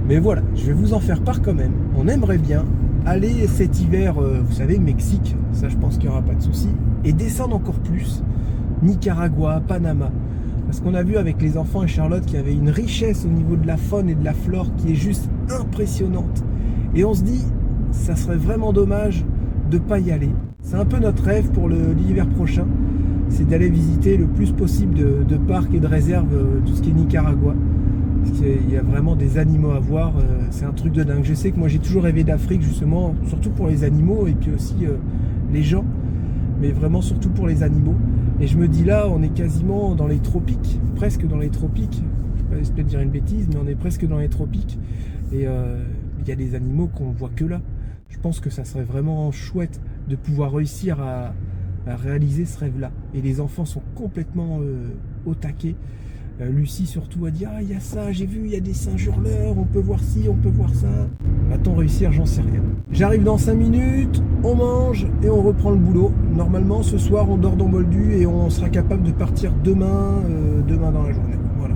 Mais voilà, je vais vous en faire part quand même. On aimerait bien aller cet hiver, vous savez, Mexique, ça je pense qu'il n'y aura pas de souci, et descendre encore plus, Nicaragua, Panama. Parce qu'on a vu avec les enfants et Charlotte qu'il y avait une richesse au niveau de la faune et de la flore qui est juste impressionnante. Et on se dit, ça serait vraiment dommage de ne pas y aller. C'est un peu notre rêve pour l'hiver prochain, c'est d'aller visiter le plus possible de parcs et de réserves, tout ce qui est Nicaragua. Parce qu'il y a vraiment des animaux à voir, c'est un truc de dingue. Je sais que moi j'ai toujours rêvé d'Afrique justement, surtout pour les animaux et puis aussi les gens, mais vraiment surtout pour les animaux. Et je me dis là, on est quasiment dans les tropiques, presque dans les tropiques. Je vais peut-être dire une bêtise, mais on est presque dans les tropiques. Et il y a des animaux qu'on voit que là. Je pense que ça serait vraiment chouette de pouvoir réussir à réaliser ce rêve-là. Et les enfants sont complètement au taquet. Lucie surtout a dit ah il y a ça, j'ai vu, il y a des singes hurleurs, on peut voir ci, on peut voir ça. Va-t-on réussir? J'en sais rien. J'arrive dans 5 minutes, on mange et on reprend le boulot. Normalement ce soir on dort dans Moldu et on sera capable de partir demain dans la journée. Voilà.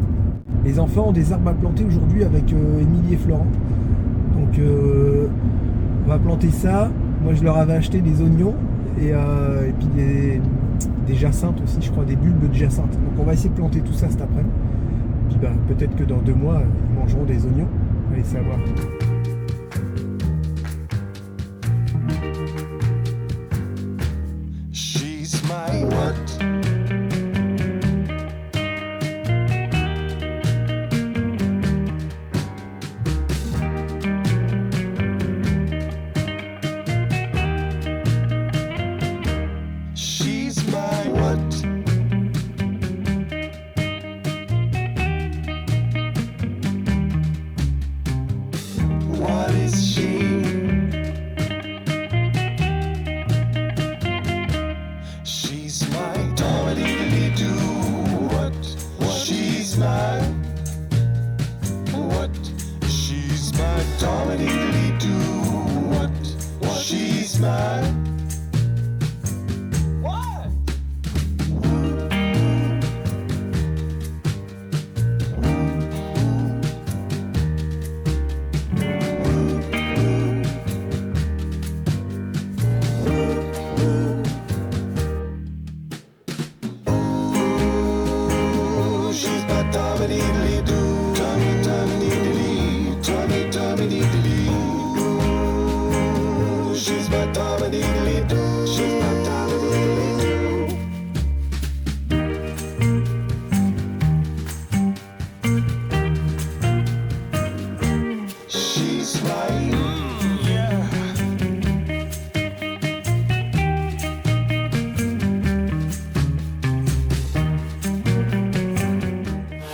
Les enfants ont des arbres à planter aujourd'hui avec Émilie et Florent. Donc on va planter ça. Moi je leur avais acheté des oignons et puis des jacinthes aussi, je crois, des bulbes de jacinthes. Donc on va essayer de planter tout ça cet après-midi. Puis peut-être que dans 2 mois, ils mangeront des oignons. Allez savoir. She's my what?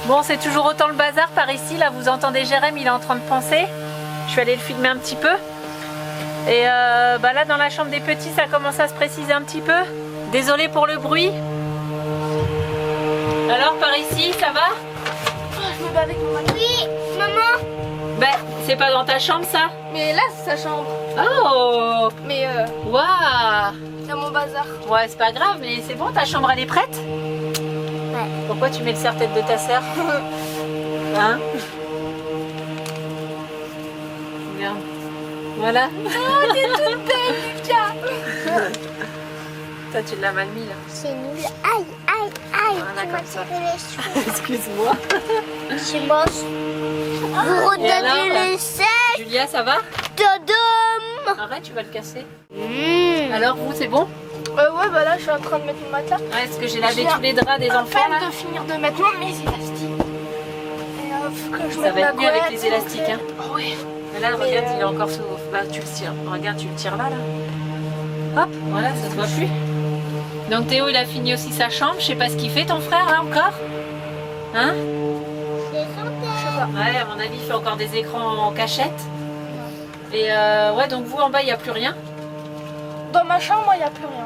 Bon, c'est toujours autant le bazar par ici. Là, vous entendez Jérém, il est en train de penser. Je suis allée le filmer un petit peu. Et là, dans la chambre des petits, ça commence à se préciser un petit peu. Désolée pour le bruit. Alors, par ici, ça va? Je me bats avec mon mari. Oui, maman. Ben, c'est pas dans ta chambre, ça? Mais là, c'est sa chambre. Oh! Mais Waouh! il y a mon bazar. Ouais, c'est pas grave, mais c'est bon, ta chambre, elle est prête? Ouais. Pourquoi tu mets le serre-tête de ta sœur? Hein? Regarde. Voilà. Oh, t'es toute belle, Lucas. Toi, tu l'as mal mis, là. C'est nul. Aïe, aïe, aïe. Voilà, Tu m'as comme ça. tiré les cheveux. Excuse-moi. C'est moche. Vous alors, redonnez le sel. Julia, ça va? Dodom. Arrête, tu vas le casser. Alors, vous, c'est bon? Ouais, bah là, je suis en train de mettre mon matelas. Ouais, est-ce que j'ai lavé tous les draps des enfants, là? de finir de mettre mes élastiques. Et faut que je Ça mette va ma être mieux avec couette. les élastiques, hein. Oh, ouais. Mais là, regarde, il est encore sous. Bah tu le tires, regarde, tu le tires là. Hop, voilà, ça se voit plus. Donc Théo il a fini aussi sa chambre, je sais pas ce qu'il fait ton frère là encore. Hein? Ouais, à mon avis il fait encore des écrans en cachette. Et ouais, donc vous en bas il n'y a plus rien. Dans ma chambre, il n'y a plus rien.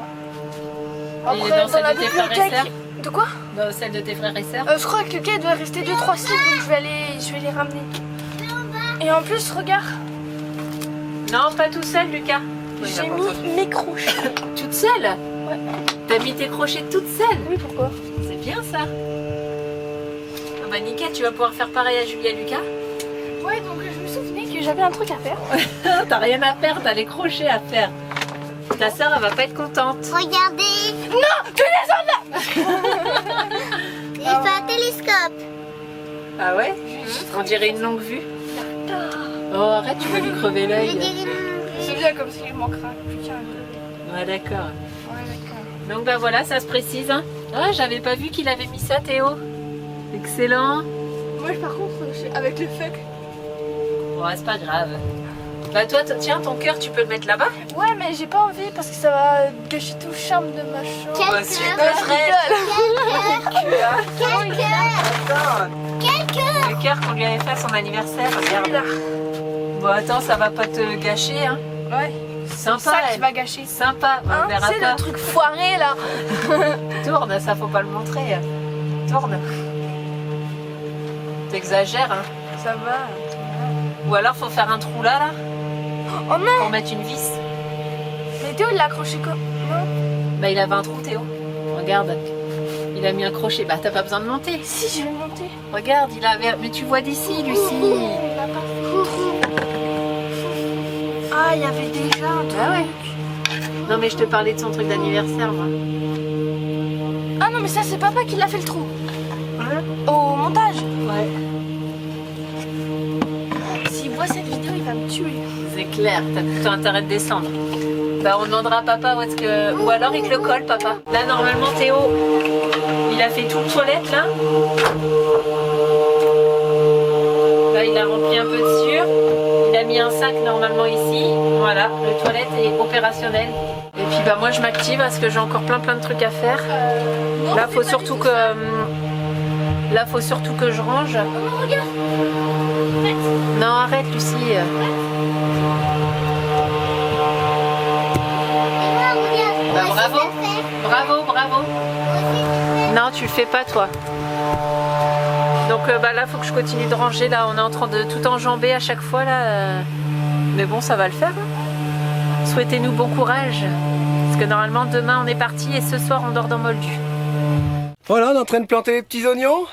Et dans celle de tes frères et sœurs? De quoi? Dans celle de tes frères et sœurs? Je crois que Lucas doit rester 2-3 slips, donc je vais les ramener. Et en plus, regarde, Non, pas tout seul Lucas. j'ai mis mes crochets. Toute seule? Ouais. T'as mis tes crochets toute seule? Oui, pourquoi? C'est bien ça. Ah bah nickel, tu vas pouvoir faire pareil à Julie et Lucas. Ouais, donc je me souvenais que j'avais un truc à faire. T'as rien à faire, t'as les crochets à faire. Ta sœur elle va pas être contente. Regardez, Non, tu descends là. j'ai fait un télescope. Ah ouais? On dirait une longue vue. Oh arrête, tu vas lui crever Je l'œil. dirais C'est bien comme s'il manquera plus qu'un. Ouais d'accord. Ouais, d'accord. Donc bah voilà, ça se précise. Hein. Ah, j'avais pas vu qu'il avait mis ça Théo. Excellent. Moi, par contre, avec le fuck. Ouais, c'est pas grave. Bah toi, tiens, ton cœur, tu peux le mettre là-bas? Ouais, mais j'ai pas envie parce que ça va gâcher tout le charme de ma chambre. Quel Bah, cœur, super, quel cœur, quel cœur. Le cœur qu'on lui avait fait à son anniversaire, regarde. Bon attends, ça va pas te gâcher, hein. Ouais. Sympa, C'est ça qui elle. va gâcher. Sympa, on Hein, verra c'est pas. le truc foiré là. Tourne, ça faut pas le montrer. Tourne. T'exagères, hein. Ça va. Ou alors faut faire un trou là, Oh non. pour mettre une vis. Mais Théo, il l'a accroché comme. Non. Bah il avait un trou Théo. Regarde. Il a mis un crochet. Bah t'as pas besoin de monter. Si, je vais monter. Regarde, il avait. Mais tu vois d'ici, Lucie. Il l'a pas fait. Ah, il y avait déjà un truc. Ah ouais. Non mais je te parlais de son truc d'anniversaire, moi. Ah non, mais ça, c'est papa qui l'a fait le trou. Hein? Au montage. Ouais. S'il voit cette vidéo, il va me tuer. C'est clair, t'as plutôt intérêt de descendre. Bah on demandera à papa où est-ce que... Ou alors il te le colle papa. Là normalement Théo, il a fait tout le toilette là. Là il a rempli un peu de sûr. Il a mis un sac normalement ici. Voilà, le toilette est opérationnel. Et puis bah moi je m'active parce que j'ai encore plein de trucs à faire. Non, Là fais faut pas surtout du tout que... ça. Là faut surtout que je range. Maman, regarde. Non arrête Lucie. Bah, bravo. Bravo, bravo. Non, tu le fais pas toi. Donc bah là, faut que je continue de ranger. Là, on est en train de tout enjamber à chaque fois là. Mais bon, ça va le faire. Hein. Souhaitez-nous bon courage. Parce que normalement, demain, on est parti et ce soir, on dort dans Moldu. Voilà, on est en train de planter les petits oignons.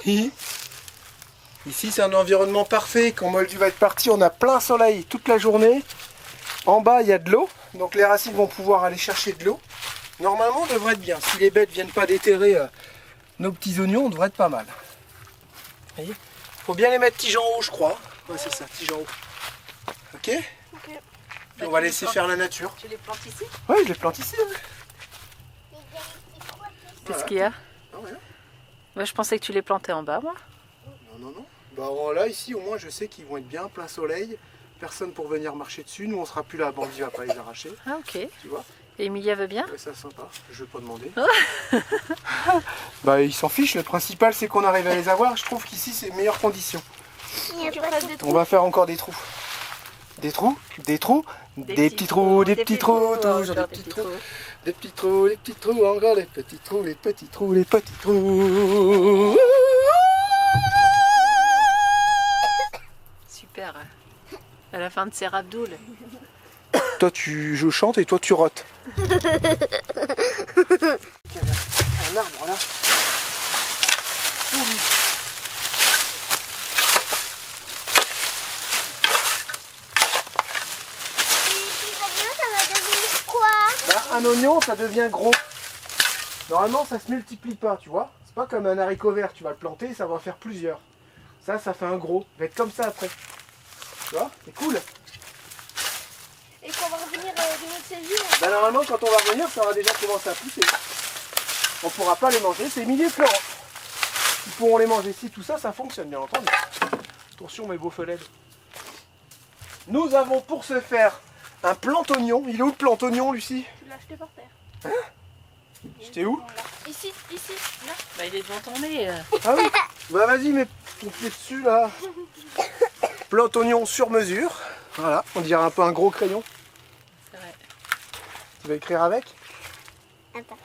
Ici, c'est un environnement parfait. Quand Moldu va être parti, on a plein soleil toute la journée. En bas, il y a de l'eau. Donc les racines vont pouvoir aller chercher de l'eau. Normalement, on devrait être bien. Si les bêtes viennent pas déterrer nos petits oignons, on devrait être pas mal. Vous voyez, faut bien les mettre tiges en haut, je crois. Ouais, c'est ça, tiges en haut. Ok. Ok. Puis on va laisser faire la nature. Tu les plantes ici? Ouais, je les plante ici. Ouais. Qu'est-ce qu'il y a? Ah, ouais. Moi, je pensais que tu les plantais en bas, moi. Non, non, non. Bah là, ici, au moins, je sais qu'ils vont être bien, plein soleil. Personne pour venir marcher dessus. Nous, on sera plus là. Bandit va pas les arracher. Ah, ok. Tu vois? Et Emilia veut bien? Ouais, ça, sympa. Je vais pas demander. Bah, ils s'en fichent. Le principal, c'est qu'on arrive à les avoir. Je trouve qu'ici, c'est les meilleures conditions. Il y a Tu pas fasses des trous. On va faire encore des trous. Des trous, des trous, des petits trous, des petits trous, toujours des petits trous. Des petits trous, des petits trous, encore des petits trous, les petits trous, les petits trous. Super. À la fin de Serre Abdoul. Toi je chante et toi tu rotes. Il y a un arbre là. Un oignon, ça devient gros. Normalement, ça se multiplie pas, tu vois. C'est pas comme un haricot vert, tu vas le planter, ça va en faire plusieurs. Ça fait un gros. Il va être comme ça après. Tu vois, c'est cool. Et qu'on va revenir de notre séjour. Bah, normalement, quand on va revenir, ça aura déjà commencé à pousser. On pourra pas les manger, c'est milieu florent. Ils pourront les manger si tout ça, ça fonctionne, bien entendu. Attention mes beaux feuillets. Nous avons pour ce faire un plant-oignon. Il est où le plant-oignon, Lucie? Tu l'as acheté par terre. J'étais où? Ici, là. Bah, il est devant ton nez. Ah oui. Bah vas-y, mets ton pied dessus là. Plant-oignon sur mesure. Voilà, on dirait un peu un gros crayon. C'est vrai. Tu vas écrire avec? Attends.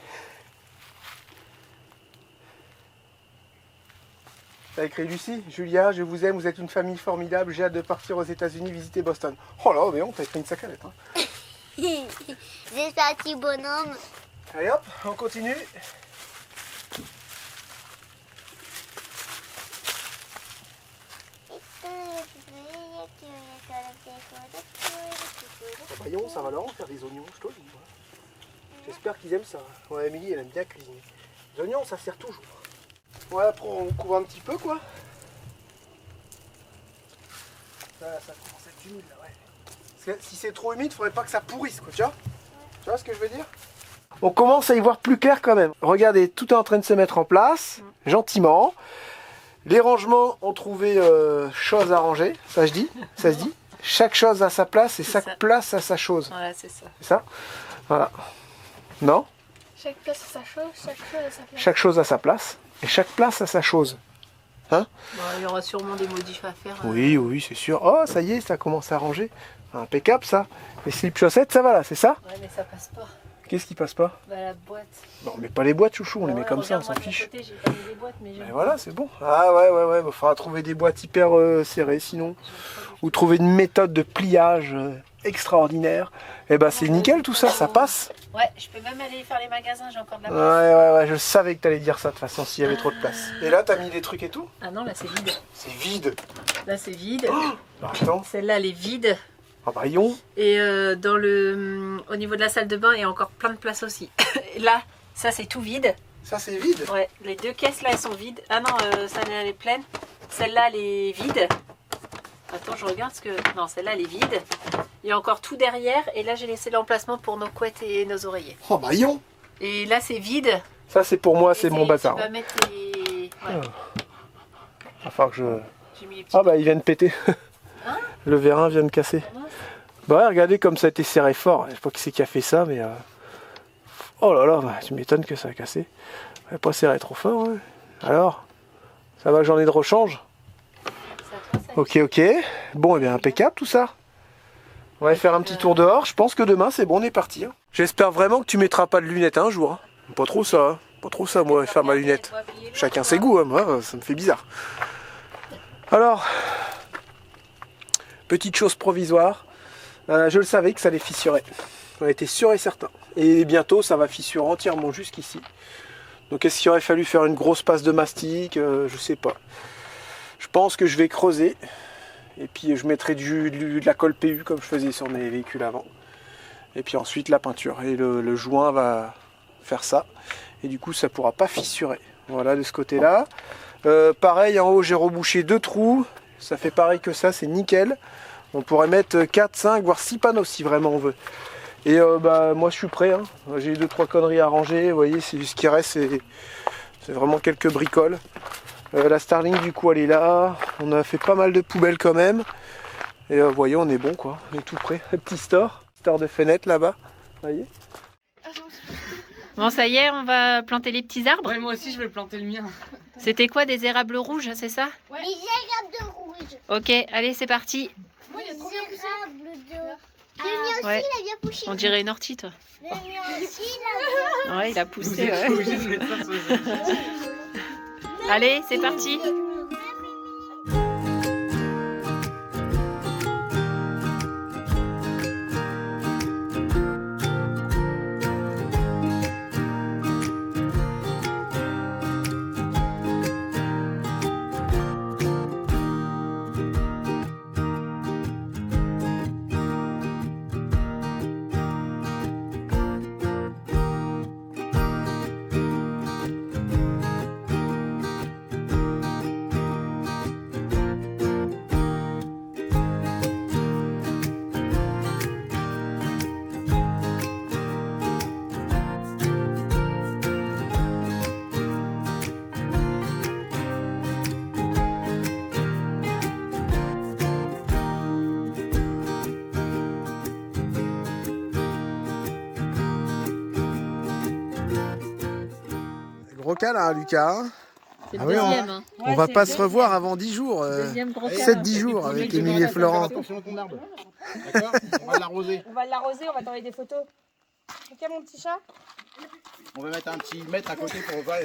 T'as écrit Lucie, Julia, je vous aime, vous êtes une famille formidable, j'ai hâte de partir aux États-Unis visiter Boston. Oh là, mais on t'a écrit une sacrée lettre. Hein. C'est ça, petit bonhomme. Allez hop, on continue. Voyons, ça va leur en faire des oignons, je te le dis. Voilà. J'espère qu'ils aiment ça. Ouais, Émilie, elle aime bien cuisiner. Les oignons, ça sert toujours. Ouais, après on couvre un petit peu, quoi. Là, ça commence à être humide, là, ouais. Parce que si c'est trop humide, faudrait pas que ça pourrisse, quoi, tu vois? Tu vois ce que je veux dire? On commence à y voir plus clair quand même. Regardez, tout est en train de se mettre en place, gentiment. Les rangements ont trouvé chose à ranger, ça se dit, ça se dit. Chaque chose a sa place et chaque ça. place a sa chose. Voilà, c'est ça. C'est ça? Voilà. Non? Chaque place a sa chose, chaque chose a sa place. Chaque chose a sa place et chaque place a sa chose. Hein? Bon, il y aura sûrement des modifs à faire. Oui, oui, c'est sûr. Oh, ça y est, ça commence à ranger. Impeccable ça. Les slips chaussettes, ça va là, c'est ça? Ouais, mais ça passe pas. Qu'est-ce qui passe pas? Bah, la boîte. Non, mais pas les boîtes, chouchou, on les met Ouais, comme ça, on regarde, s'en moi, de mon fiche. côté, j'ai pas mis les boîtes, mais Mais j'aime voilà, pas. c'est bon. Ah ouais, il faudra trouver des boîtes hyper serrées sinon. Ou trouver une méthode de pliage extraordinaire. Et ben c'est nickel tout ça, ça passe. Ouais, je peux même aller faire les magasins, j'ai encore de la place. Ouais, je savais que t'allais dire ça de toute façon s'il y avait trop de place. Et là, t'as mis des trucs et tout? Ah non, là c'est vide. C'est vide. Là c'est vide. Bah, attends, Celle-là elle est vide. un rayon. Et au niveau de la salle de bain, il y a encore plein de place aussi. Et là, ça c'est tout vide. Ça, c'est vide. Ouais, les deux caisses là elles sont vides. Ah non, celle-là elle est pleine. Celle-là elle est vide. Attends, je regarde parce que. Non, celle-là elle est vide. Il y a encore tout derrière. Et là j'ai laissé l'emplacement pour nos couettes et nos oreillers. Oh, rayon. Et là c'est vide. Ça, c'est pour moi, Et c'est mon bazar. Tu vas mettre les. Ouais, Enfin, que je. j'ai mis les petits. Ah, bah, il vient de péter. Hein? Le vérin vient de casser. mince. Bah, ouais, regardez comme ça a été serré fort. Je sais pas qui c'est qui a fait ça, mais. Oh là là, bah, tu m'étonnes que ça a cassé. Ouais, pas serré trop fort. Ouais. Alors, ça va, j'en ai de rechange. Ça te va, ça? Ok. Bon, et bien impeccable tout ça. On va aller faire un petit tour dehors. Je pense que demain c'est bon, on est parti. Hein. J'espère vraiment que tu mettras pas de lunettes un jour. Hein. Pas trop ça. Hein. Pas trop ça, moi, faire ma lunette. Chacun ses goûts. Hein. Moi, ça me fait bizarre. Alors, petite chose provisoire. Je le savais que ça allait fissurer. On était sûr et certain. Et bientôt, ça va fissurer entièrement jusqu'ici. Donc, est-ce qu'il aurait fallu faire une grosse passe de mastic? Je sais pas. Je pense que je vais creuser. Et puis je mettrai de la colle PU comme je faisais sur mes véhicules avant. Et puis ensuite la peinture. Et le joint va faire ça. Et du coup ça ne pourra pas fissurer. Voilà de ce côté-là. Pareil en haut j'ai rebouché 2 trous. Ça fait pareil que ça, c'est nickel. On pourrait mettre 4, 5, voire 6 panneaux si vraiment on veut. Et bah, moi je suis prêt. Hein. J'ai 2-3 conneries à ranger. Vous voyez, ce qui reste c'est vraiment quelques bricoles. La Starlink du coup elle est là, on a fait pas mal de poubelles quand même. Et vous voyez on est bon quoi, on est tout prêt. Le petit store de fenêtre là-bas, vous voyez. Bon, ça y est, on va planter les petits arbres. Ouais, moi aussi je vais planter le mien. C'était quoi, des érables rouges, c'est ça? Les érables de rouge. Ok, allez, c'est parti. Moi, il y a trop Les bien poussé. érables de... Le mien aussi, Ouais. il a bien poussé. On dirait une ortie, toi. Le mien aussi, il a bien Ouais, il a poussé, ouais. Obligé de mettre ça sur les- Allez, c'est parti. gros câlin, Lucas. Hein. C'est le Ah oui, deuxième. Hein. On va pas se revoir avant 10 jours. Deuxième gros câlin. 7-10 jours avec Émilie et Florent. Attention à ton arbre. D'accord? On va l'arroser. On va l'arroser, on va t'envoyer des photos. Ok mon petit chat? On va mettre un petit mètre à côté pour voir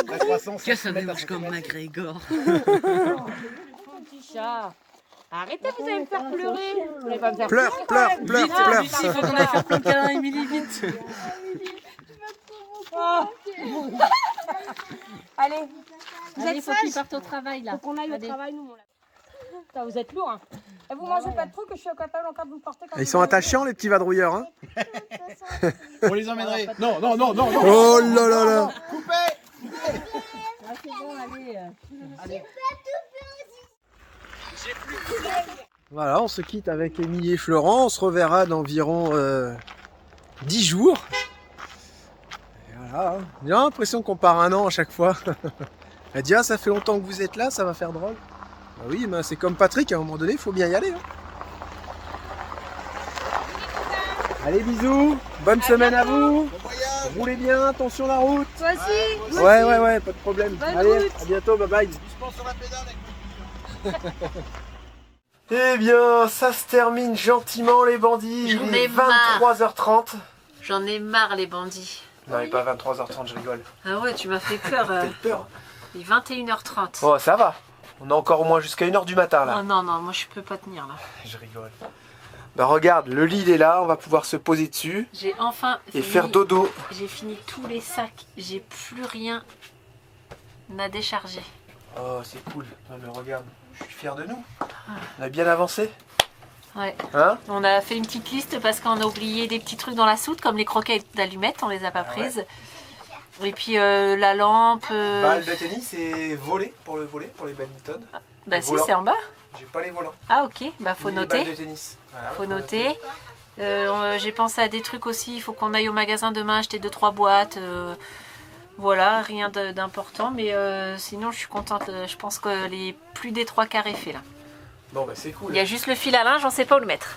la croissance. Que ça bouge comme McGregor. Petit chat. Arrêtez, vous allez me faire pleurer. Vous allez pas me faire Pleure, pleure, pleure, pleure. Il faut qu'on aille faire plein de câlins, Émilie, vite. Allez, vous Allez, êtes faut qu'il sages? parte au travail là. Faut qu'on aille au Allez. travail, nous, mon lap. Putain, vous êtes lourd, hein. Et vous mangez pas trop que je suis capable encore de vous porter quand Ils sont attachants les petits vadrouilleurs. Hein. On les emmènerait. Non, non, non, non, non. Oh là là là. Coupez. Ah, c'est bon, allez. Voilà, on se quitte avec Émilie et Florent. On se reverra dans environ 10 jours. Et voilà. Hein. J'ai l'impression qu'on part un an à chaque fois. Elle dit, ah, ça fait longtemps que vous êtes là, ça va faire drôle. Bah oui, mais c'est comme Patrick, à un moment donné, il faut bien y aller. Hein. Allez, bisous. Bonne semaine à vous. Roulez bien, attention la route. Toi aussi. Ouais, pas de problème. Bonne Allez, route. à bientôt, bye bye. Je pense sur la pédale. Eh bien, ça se termine gentiment les bandits. J'en Il ai est marre. 23h30. J'en ai marre les bandits. Non, il n'est pas 23h30, je rigole. Ah ouais, tu m'as fait peur. T'as eu peur? Il est 21h30. Oh, ça va. On a encore au moins jusqu'à 1h du matin là. Oh non, non, moi je peux pas tenir là. Je rigole. Bah regarde, le lit il est là, on va pouvoir se poser dessus J'ai enfin et fini. faire dodo. J'ai fini tous les sacs. J'ai plus rien à décharger. Oh, c'est cool. Non, mais regarde, je suis fier de nous. On a bien avancé. Ouais. Hein? On a fait une petite liste parce qu'on a oublié des petits trucs dans la soute comme les croquettes d'allumettes, on les a pas prises. Et puis la lampe. Balle de tennis et volet pour le volet, pour les badminton. Bah le si, volant. c'est en bas. J'ai pas les volants. Ah ok, bah faut Ni les balles noter. de tennis. Voilà, Faut noter. J'ai pensé à des trucs aussi, il faut qu'on aille au magasin demain acheter 2-3 boîtes. Voilà, rien d'important, mais sinon je suis contente. Je pense que les plus des 3/4 est fait là. Bon bah c'est cool. Il y a juste le fil à linge, on sait pas où le mettre.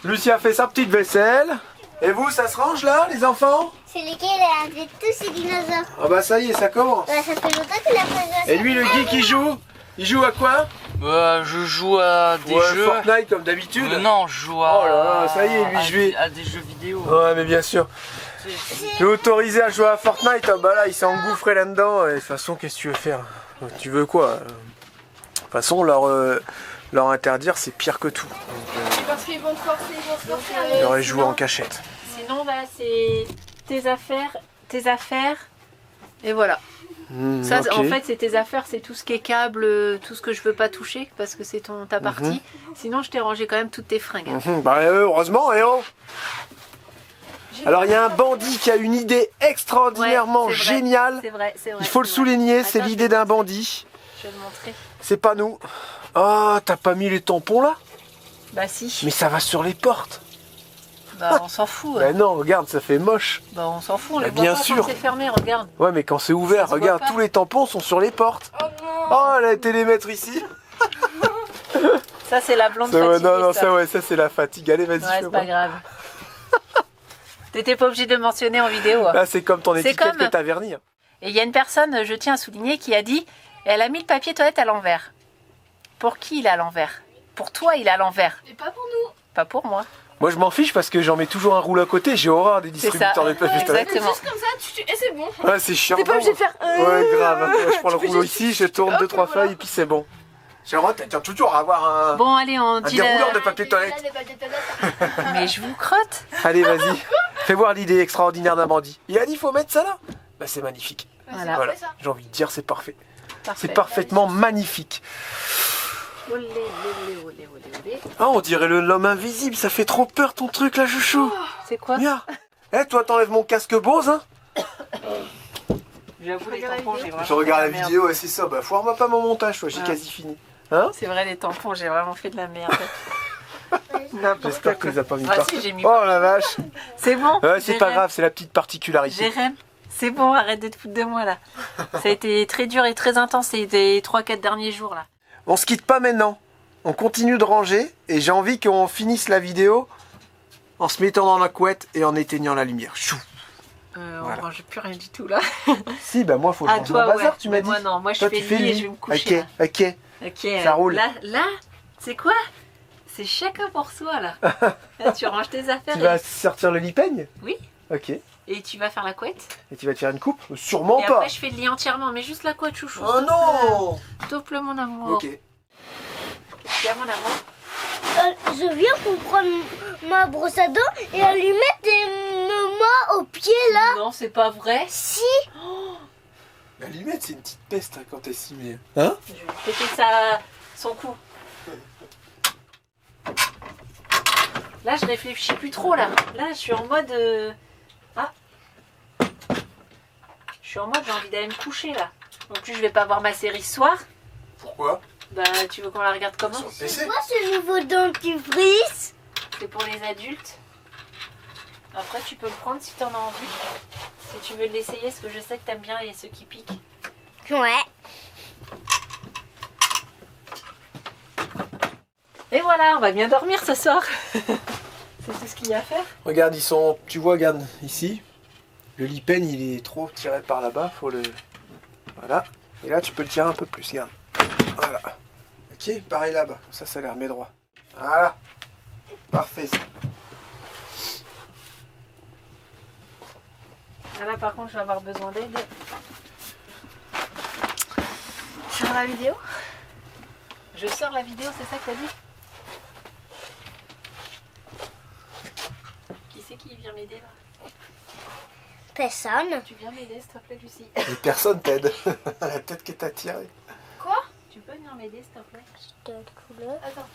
Lucie a fait sa petite vaisselle. Et vous, ça se range là, les enfants? C'est lesquels elle a fait tous ces dinosaures. Ah bah ça y est, ça commence. Ouais, ça fait longtemps qu'il a fait Et lui, le geek, il joue? Il joue à quoi? Je joue à des Ouais, jeux. Fortnite comme d'habitude. Non, je joue à. Oh là là, ça y est, lui, je vais. à des jeux vidéo. Ouais, mais bien sûr. Je vais autoriser à jouer à Fortnite. Ah bah là, il s'est engouffré là-dedans. Et de toute façon, qu'est-ce que tu veux faire? Tu veux quoi? De toute façon, leur interdire, c'est pire que tout. C'est parce qu'ils vont te forcer, Il aurait joué en cachette. Sinon là c'est tes affaires et voilà. Ça ok. en fait c'est tes affaires, c'est tout ce qui est câble, tout ce que je veux pas toucher parce que c'est ta partie. Sinon je t'ai rangé quand même toutes tes fringues. Bah heureusement, héros. Alors il y a un bandit qui a une idée extraordinairement Ouais, c'est vrai. géniale. C'est vrai. Il faut le c'est vrai. souligner, c'est Attends, l'idée d'un bandit. Je vais le montrer. C'est pas nous. Oh, t'as pas mis les tampons là? Bah si. Mais ça va sur les portes. Bah on s'en fout. Bah non, regarde, ça fait moche. Bah on s'en fout, on Bah, les voit bien pas sûr. quand c'est fermé, regarde. Ouais, mais quand c'est ouvert, Ça se regarde, voit pas. tous les tampons sont sur les portes. Oh, elle a été les mettre ici. Ça c'est la blonde Ça, ouais, fatiguée, non, non, ça. ça, ouais, ça c'est la fatigue. Allez, vas-y, Ouais, c'est fais-moi. pas grave. T'étais pas obligé de le mentionner en vidéo. Là, c'est comme ton C'est étiquette comme- que t'as verni. Et il y a une personne, je tiens à souligner, qui a dit elle a mis le papier toilette à l'envers. Pour qui il est à l'envers? Pour toi, il est à l'envers. Et pas pour nous. Pas pour moi. Moi, je m'en fiche parce que j'en mets toujours un roule à côté. J'ai horreur des C'est ça. distributeurs de papier toilette. Exactement. Juste comme ça, et c'est bon. Ouais, c'est chiant. T'es pas obligé de faire. Ouais, grave. Moi, je prends le peux rouleau juste- ici, je tourne hop, 2-3 voilà. feuilles et puis c'est bon. J'ai le droit de toujours avoir un Bon, allez, on dit dérouleur la... de papier toilette. Mais je vous crotte. Allez, vas-y. Fais voir l'idée extraordinaire d'un bandit. Il a dit, faut mettre ça là. Bah, c'est magnifique. Voilà. Voilà. J'ai envie de dire, c'est parfait. Parfait. C'est parfaitement magnifique. Olé, olé, olé, olé, olé. Ah, on dirait l'homme invisible. Ça fait trop peur ton truc là, chouchou. C'est quoi? Regarde. Eh, toi, t'enlèves mon casque Bose, hein? J'avoue, les tampons, j'ai vraiment Je regarde fait la de merde. vidéo, et c'est ça. Bah, foire-moi pas mon montage, toi. J'ai Ah. quasi fini. Hein? C'est vrai, les tampons, j'ai vraiment fait de la merde. J'espère que tu les as pas mis Ah partout. si, j'ai mis. Oh la vache. C'est bon. Ouais, c'est pas Jérém. grave, c'est la petite particularité. Jérém, c'est bon, arrête de te foutre de moi là. Ça a été très dur et très intense ces 3-4 derniers jours là. On se quitte pas maintenant. On continue de ranger et j'ai envie qu'on finisse la vidéo en se mettant dans la couette et en éteignant la lumière. Chou. On Voilà. range plus rien du tout là. Si, bah moi, faut que je Ah range toi mon bazar, ouais. tu m'as Mais dit. moi non, moi je Toi, fais tu fais le lit et le je vais me lit. coucher. Ok, ok. Ok. Ça roule. Là, c'est quoi? C'est chacun pour soi là. Là, tu ranges tes affaires Tu vas sortir le lit peigne? Oui. Ok. Et et tu vas faire la couette. tu vas te faire une coupe? Sûrement Et pas. après je fais le lit entièrement, mais juste la couette chouchou. Oh non! S'il te plaît mon amour. Ok. Qu'est-ce qu'il y a mon amour? Je viens pour prendre ma brosse à dents et à lui mettre des mains au pied là. Non, c'est pas vrai. Si. La limette, c'est une petite peste hein, quand t'es simé. Hein? Je vais péter son cou. Là, je réfléchis plus trop là. Là, je suis en mode. Ah. Je suis en mode j'ai envie d'aller me coucher là. En plus, je vais pas voir ma série ce soir. Pourquoi? Bah, tu veux qu'on la regarde comment? Sur le C'est PC? quoi ce nouveau dentifrice? C'est pour les adultes. Après, tu peux le prendre si t'en as envie. Si tu veux l'essayer, parce que je sais que t'aimes bien ceux qui piquent. Ouais. Et voilà, on va bien dormir ce soir. C'est tout ce qu'il y a à faire. Regarde, ils sont. Tu vois, regarde, ici. Le lit peigne, il est trop tiré par là-bas. Faut le. Voilà. Et là, tu peux le tirer un peu plus, regarde. Voilà. Ok, pareil là-bas. Comme ça les remet droit. Voilà. Parfait. Ça. Ah là, par contre, je vais avoir besoin d'aide. Sur la vidéo. Je sors la vidéo, c'est ça que t'as dit? Qui c'est qui vient m'aider là? Personne. Tu viens m'aider s'il te plaît, Lucie? Et personne t'aide. La tête que t'as tirée. Tu peux venir m'aider s'il te plaît? Quelle couleur? Attends.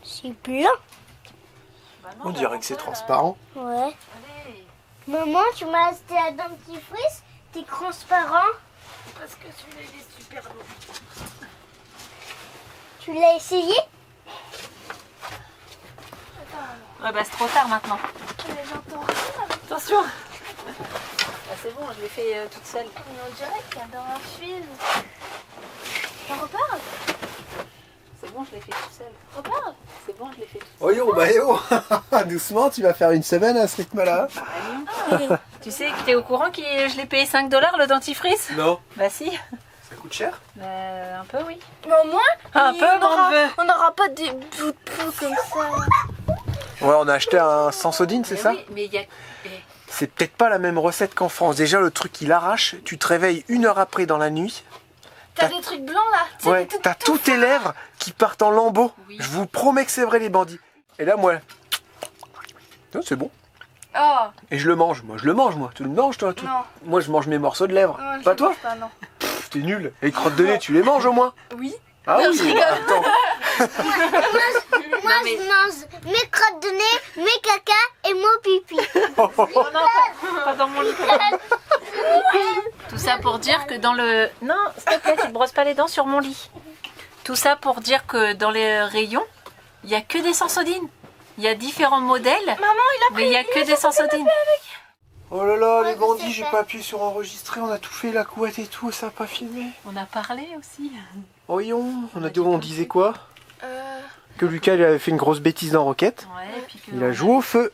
C'est blanc. Bah non, On là, dirait que c'est pourquoi, là? transparent. Ouais. Allez, Maman, tu m'as acheté un dentifrice. T'es transparent. parce que celui-là il est super beau. Tu l'as essayé? Ouais, bah c'est trop tard maintenant. Attention! Ah, c'est bon, je l'ai fait toute seule. On dirait qu'il y a dans un film. On reparle. C'est bon, je l'ai fait toute seule. Reparle. C'est bon, je l'ai fait toute Oh yo, bah yo. Doucement, tu vas faire une semaine à ce rythme-là. seule. Tu sais que t'es au courant que je l'ai payé 5 $ le dentifrice? Non. Bah si. Ça coûte cher? Un peu oui. Mais au moins, Un peu mon neveu. on n'aura pas des bouts de peau comme ça. Ouais, on a acheté un Sansodine, c'est Mais ça? oui, mais il y a... C'est peut-être pas la même recette qu'en France. Déjà, le truc, il arrache. Tu te réveilles 1 heure après dans la nuit. T'as des trucs blancs là. Tu sais, Ouais, des t'as tous tes lèvres qui partent en lambeaux. Oui. Je vous promets que c'est vrai, les bandits. Et là, moi... Non, c'est bon. Oh, Et je le mange. Moi, je le mange, moi. Tu le manges, toi tout. non. Moi, je mange mes morceaux de lèvres. Non, je Pas le toi? mange pas, non. Pff, t'es nul. Et les crottes de nez, tu les manges au moins? Oui. Ah Non, oui, je rigole. attends. Moi, mais- je mange mes crottes de nez, mes caca et mon pipi. Oh non, pas dans mon lit. Tout ça pour dire que dans le... Non, s'il te plaît, tu ne brosses pas les dents sur mon lit. Tout ça pour dire que dans les rayons, il n'y a que des Sansodines. Il y a différents modèles, mais il n'y a que des Sansodines. Oh là là, Ouais, les je bandits, sais j'ai pas. pas appuyé sur enregistrer. On a tout fait, la couette et tout. Ça a pas filmé. On a parlé aussi. Voyons, on disait quoi? Euh, Que Lucas, il avait fait une grosse bêtise dans Rocket. Ouais, et puis que Il a joué au feu.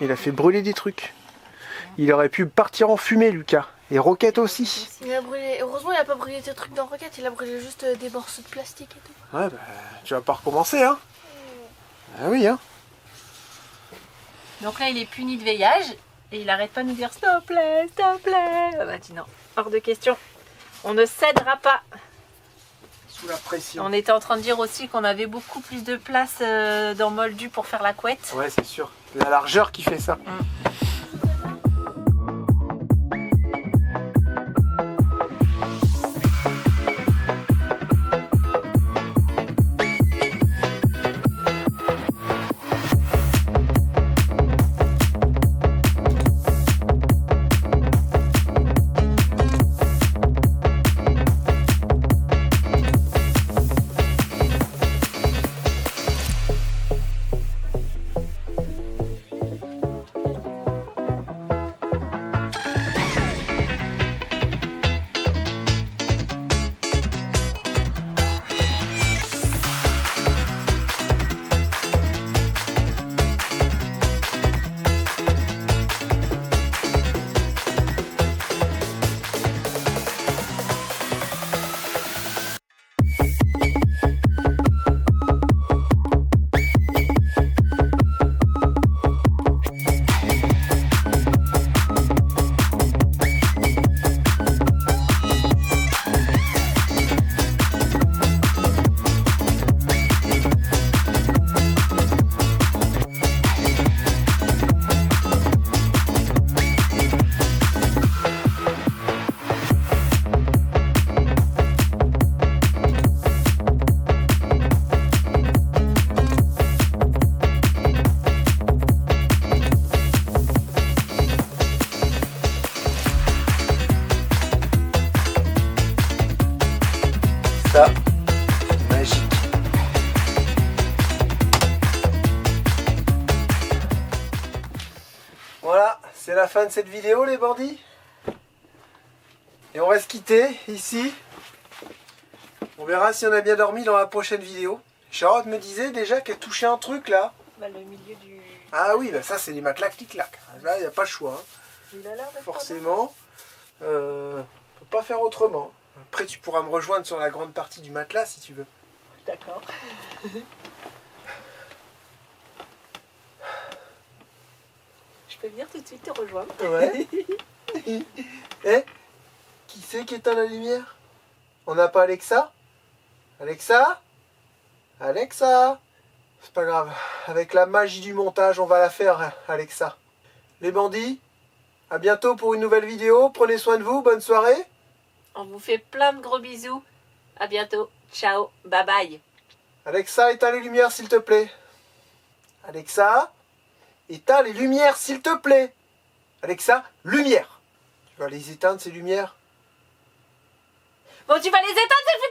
Il a fait brûler des trucs. Il aurait pu partir en fumée, Lucas. Et Rocket aussi. il a brûlé. Heureusement, il a pas brûlé des trucs dans Rocket. Il a brûlé juste des morceaux de plastique et tout. Ouais, bah, tu vas pas recommencer, hein? Ah oui, hein? Donc là, il est puni de veillage et il arrête pas de nous dire s'il te plaît, s'il te plaît. Ah bah dis non, hors de question. On ne cédera pas. Sous la pression. On était en train de dire aussi qu'on avait beaucoup plus de place dans Moldu pour faire la couette. Ouais, c'est sûr. La largeur qui fait ça. ça. Magique. Voilà, c'est la fin de cette vidéo les bandits. Et on va se quitter ici. On verra si on a bien dormi dans la prochaine vidéo. Charlotte me disait déjà qu'elle touchait un truc là. Bah, le milieu du... Ah oui, bah ça c'est les matelas clic-clac. Là, il n'y a pas le choix. Hein. Il a l'air d'être Forcément. On peut pas faire autrement. Après, tu pourras me rejoindre sur la grande partie du matelas si tu veux. D'accord. Je peux venir tout de suite te rejoindre. Ouais. Eh, qui c'est qui éteint la lumière? On n'a pas Alexa? Alexa? Alexa? C'est pas grave. Avec la magie du montage, on va la faire, Alexa. Les bandits, à bientôt pour une nouvelle vidéo. Prenez soin de vous. Bonne soirée. On vous fait plein de gros bisous. À bientôt. Ciao. Bye bye. Alexa, éteins les lumières, s'il te plaît. Alexa, éteins les lumières, s'il te plaît. Alexa, lumière. Tu vas les éteindre, ces lumières? Bon, tu vas les éteindre, c'est